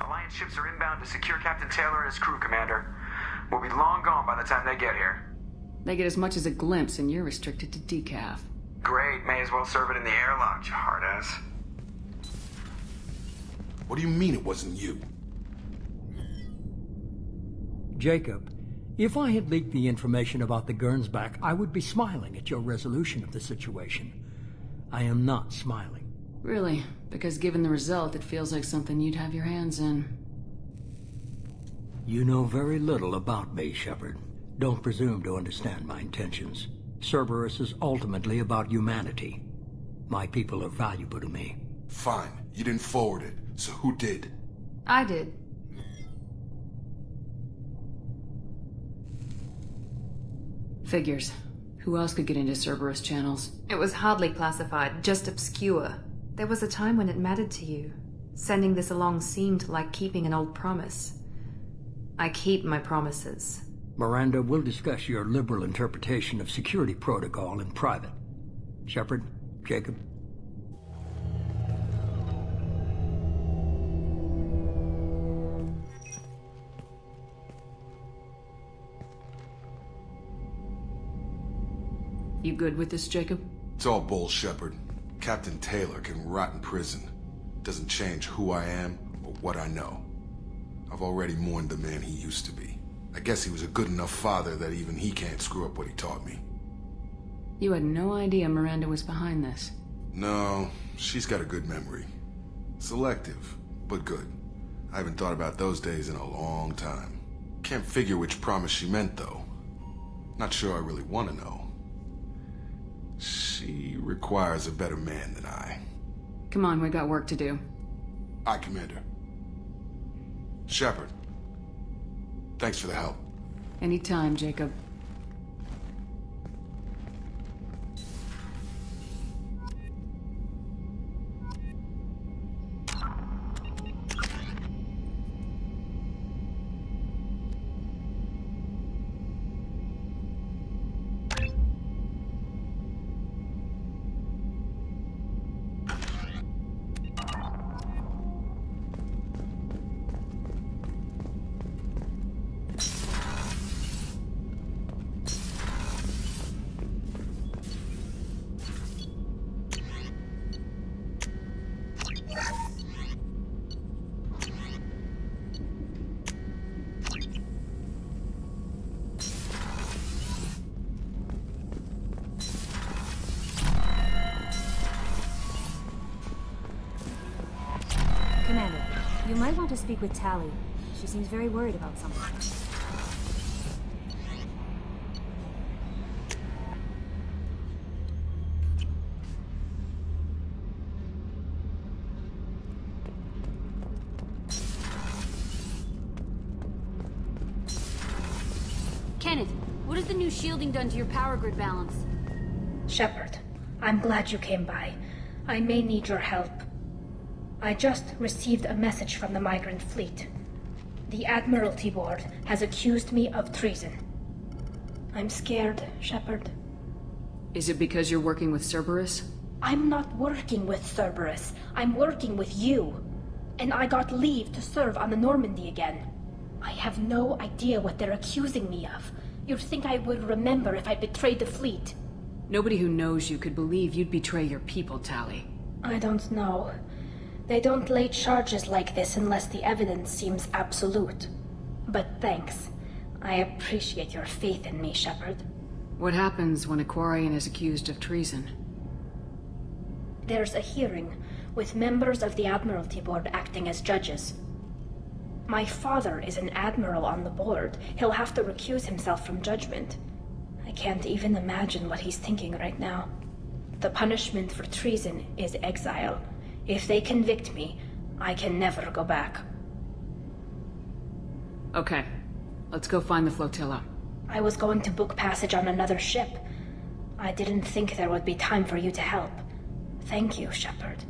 Alliance ships are inbound to secure Captain Taylor and his crew, Commander. We'll be long gone by the time they get here. They get as much as a glimpse, and you're restricted to decaf. Great, may as well serve it in the airlock, you hard-ass. What do you mean it wasn't you? Jacob, if I had leaked the information about the Gernsback, I would be smiling at your resolution of the situation. I am not smiling. Really? Because given the result, it feels like something you'd have your hands in. You know very little about me, Shepard. Don't presume to understand my intentions. Cerberus is ultimately about humanity. My people are valuable to me. Fine. You didn't forward it, so who did? I did. Figures. Who else could get into Cerberus channels? It was hardly classified, just obscure. There was a time when it mattered to you. Sending this along seemed like keeping an old promise. I keep my promises. Miranda, we'll discuss your liberal interpretation of security protocol in private. Shepard, Jacob. You good with this, Jacob? It's all bull, Shepard. Captain Taylor can rot in prison. Doesn't change who I am or what I know. I've already mourned the man he used to be. I guess he was a good enough father that even he can't screw up what he taught me. You had no idea Miranda was behind this. No, she's got a good memory. Selective, but good. I haven't thought about those days in a long time. Can't figure which promise she meant, though. Not sure I really want to know. She requires a better man than I. Come on, we got work to do. Aye, Commander. Shepard. Thanks for the help. Anytime, Jacob. to speak with Tally. She seems very worried about something. Kenneth, what has the new shielding done to your power grid balance? Shepard, I'm glad you came by. I may need your help. I just received a message from the migrant fleet. The Admiralty Board has accused me of treason. I'm scared, Shepard. Is it because you're working with Cerberus? I'm not working with Cerberus. I'm working with you. And I got leave to serve on the Normandy again. I have no idea what they're accusing me of. You'd think I would remember if I betrayed the fleet. Nobody who knows you could believe you'd betray your people, Tally. I don't know. They don't lay charges like this unless the evidence seems absolute. But thanks. I appreciate your faith in me, Shepard. What happens when a Quarian is accused of treason? There's a hearing, with members of the Admiralty Board acting as judges. My father is an admiral on the board. He'll have to recuse himself from judgment. I can't even imagine what he's thinking right now. The punishment for treason is exile. If they convict me, I can never go back. Okay. Let's go find the flotilla. I was going to book passage on another ship. I didn't think there would be time for you to help. Thank you, Shepard.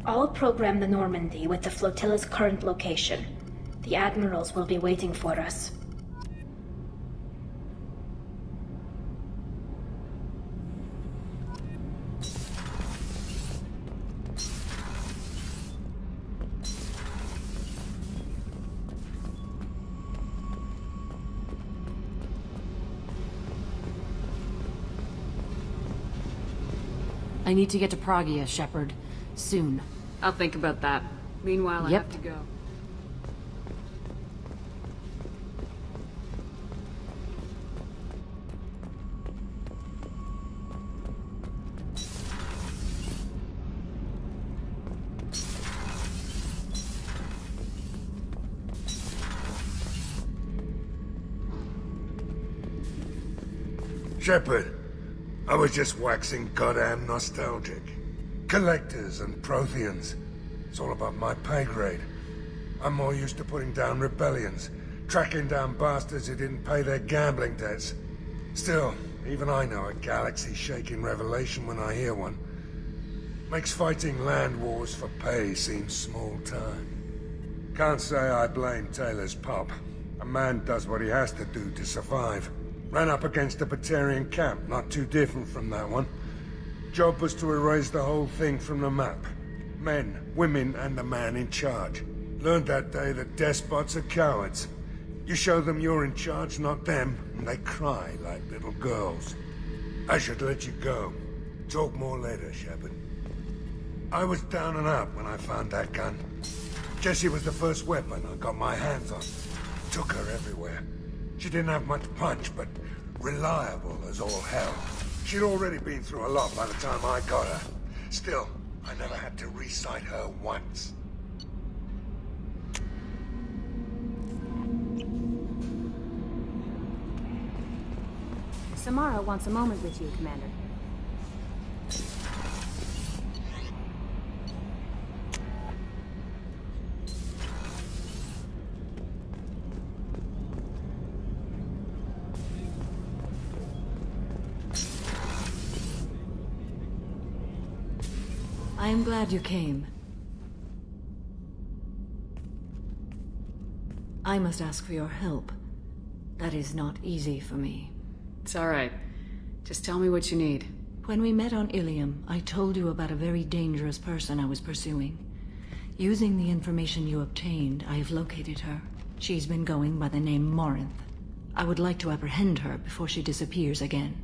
I'll program the Normandy with the flotilla's current location. The admirals will be waiting for us. I need to get to Pragia, Shepard. Soon. I'll think about that. Meanwhile, I have to go. Shepard, I was just waxing goddamn nostalgic. Collectors and Protheans. It's all about my pay grade. I'm more used to putting down rebellions, tracking down bastards who didn't pay their gambling debts. Still, even I know a galaxy-shaking revelation when I hear one. Makes fighting land wars for pay seem small time. Can't say I blame Taylor's pop. A man does what he has to do to survive. Ran up against a Batarian camp, not too different from that one. Job was to erase the whole thing from the map. Men, women, and the man in charge. Learned that day that despots are cowards. You show them you're in charge, not them, and they cry like little girls. I should let you go. Talk more later, Shepard. I was down and out when I found that gun. Jessie was the first weapon I got my hands on. Took her everywhere. She didn't have much punch, but reliable as all hell. She'd already been through a lot by the time I got her. Still, I never had to recite her once. Samara wants a moment with you, Commander. I am glad you came. I must ask for your help. That is not easy for me. It's all right. Just tell me what you need. When we met on Ilium, I told you about a very dangerous person I was pursuing. Using the information you obtained, I have located her. She's been going by the name Morinth. I would like to apprehend her before she disappears again.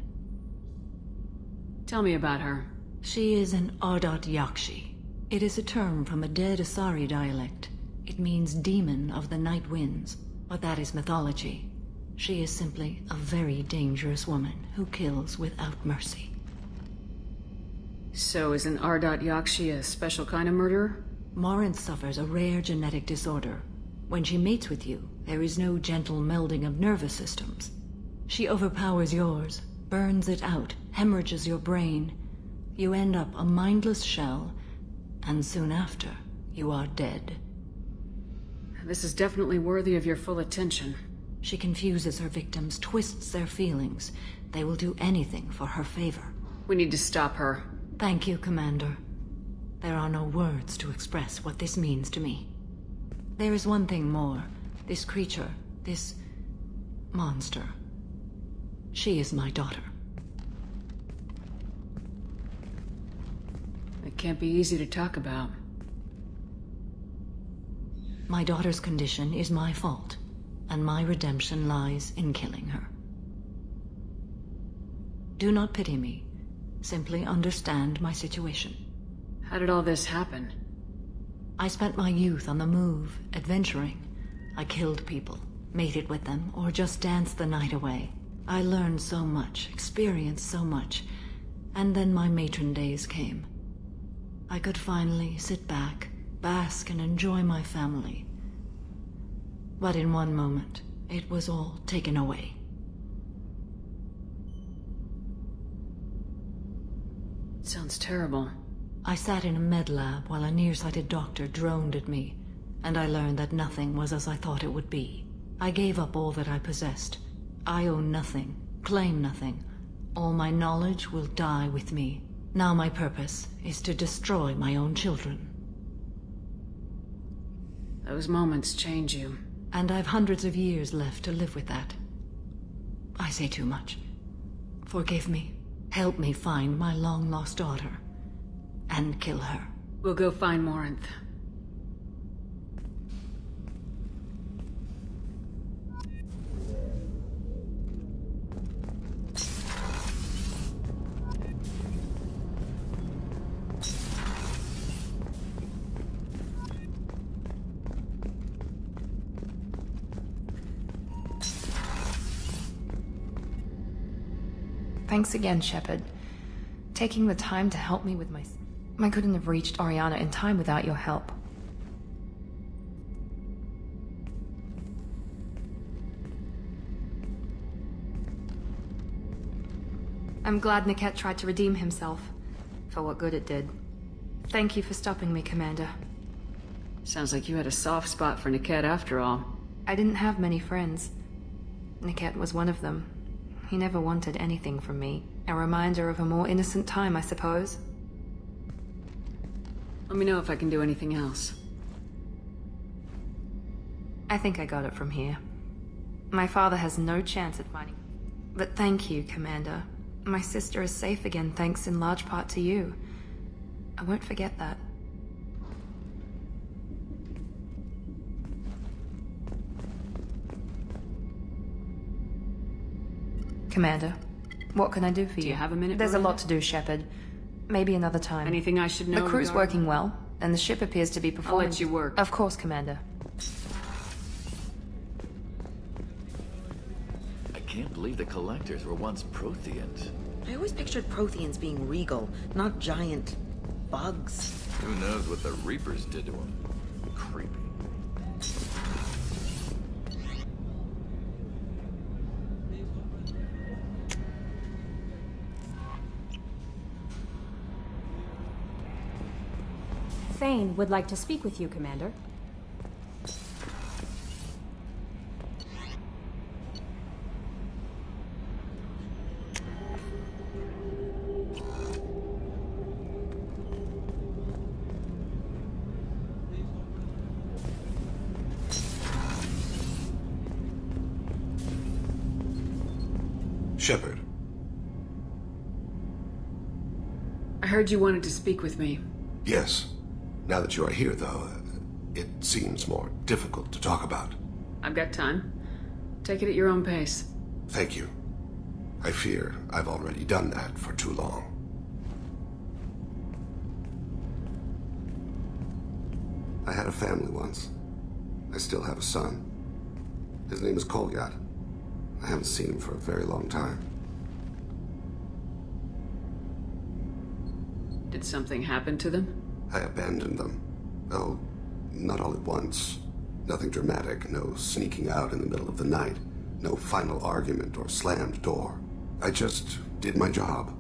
Tell me about her. She is an Ardot Yakshi. It is a term from a dead Asari dialect. It means demon of the night winds, but that is mythology. She is simply a very dangerous woman who kills without mercy. So is an Ardot Yakshi a special kind of murderer? Morinth suffers a rare genetic disorder. When she mates with you, there is no gentle melding of nervous systems. She overpowers yours, burns it out, hemorrhages your brain. You end up a mindless shell, and soon after, you are dead. This is definitely worthy of your full attention. She confuses her victims, twists their feelings. They will do anything for her favor. We need to stop her. Thank you, Commander. There are no words to express what this means to me. There is one thing more. This creature, this monster. She is my daughter. It can't be easy to talk about. My daughter's condition is my fault, and my redemption lies in killing her. Do not pity me. Simply understand my situation. How did all this happen? I spent my youth on the move, adventuring. I killed people, mated with them, or just danced the night away. I learned so much, experienced so much, and then my matron days came. I could finally sit back, bask and enjoy my family. But in one moment, it was all taken away. Sounds terrible. I sat in a med lab while a nearsighted doctor droned at me, and I learned that nothing was as I thought it would be. I gave up all that I possessed. I own nothing, claim nothing. All my knowledge will die with me. Now my purpose is to destroy my own children. Those moments change you. And I've hundreds of years left to live with that. I say too much. Forgive me. Help me find my long-lost daughter. And kill her. We'll go find Morinth. Thanks again, Shepard. Taking the time to help me with my... I couldn't have reached Oriana in time without your help. I'm glad Niket tried to redeem himself, for what good it did. Thank you for stopping me, Commander. Sounds like you had a soft spot for Niket after all. I didn't have many friends. Niket was one of them. He never wanted anything from me. A reminder of a more innocent time, I suppose. Let me know if I can do anything else. I think I got it from here. My father has no chance at finding... But thank you, Commander. My sister is safe again thanks in large part to you. I won't forget that. Commander, what can I do for you? Do you have a minute, There's Miranda? a lot to do, Shepard. Maybe another time. Anything I should know? The crew's regarding... working well, and the ship appears to be performing... I'll let you work. Of course, Commander. I can't believe the Collectors were once Protheans. I always pictured Protheans being regal, not giant bugs. Who knows what the Reapers did to them? Creepy. Thane would like to speak with you, Commander. Shepard. I heard you wanted to speak with me. Yes. Now that you are here, though, it seems more difficult to talk about. I've got time. Take it at your own pace. Thank you. I fear I've already done that for too long. I had a family once. I still have a son. His name is Kolyat. I haven't seen him for a very long time. Did something happen to them? I abandoned them. Oh, not all at once. Nothing dramatic, no sneaking out in the middle of the night, no final argument or slammed door. I just did my job.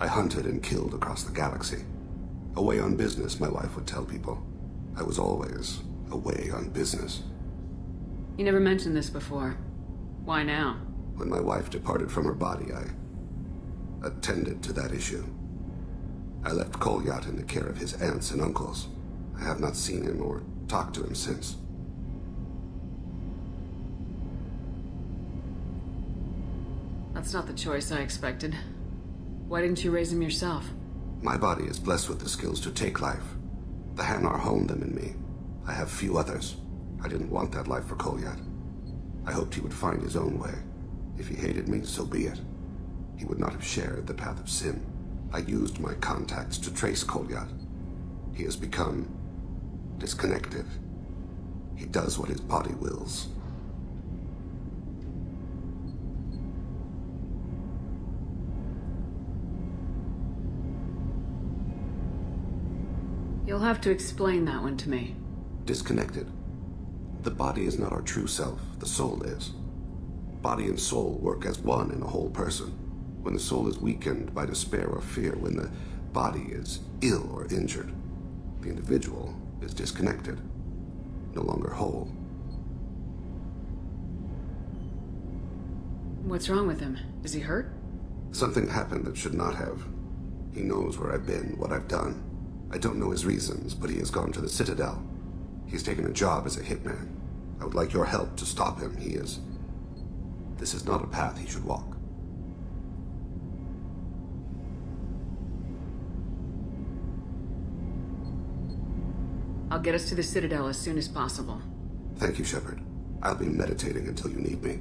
I hunted and killed across the galaxy. Away on business, my wife would tell people. I was always away on business. You never mentioned this before. Why now? When my wife departed from her body, I attended to that issue. I left Kolyat in the care of his aunts and uncles. I have not seen him or talked to him since. That's not the choice I expected. Why didn't you raise him yourself? My body is blessed with the skills to take life. The Hanar honed them in me. I have few others. I didn't want that life for Kolyat. I hoped he would find his own way. If he hated me, so be it. He would not have shared the path of sin. I used my contacts to trace Kolyat. He has become disconnected. He does what his body wills. You'll have to explain that one to me. Disconnected. The body is not our true self, the soul is. Body and soul work as one in a whole person. When the soul is weakened by despair or fear, when the body is ill or injured, the individual is disconnected, no longer whole. What's wrong with him? Is he hurt? Something happened that should not have. He knows where I've been, what I've done. I don't know his reasons, but he has gone to the Citadel. He's taken a job as a hitman. I would like your help to stop him. This is not a path he should walk. I'll get us to the Citadel as soon as possible. Thank you, Shepard. I'll be meditating until you need me.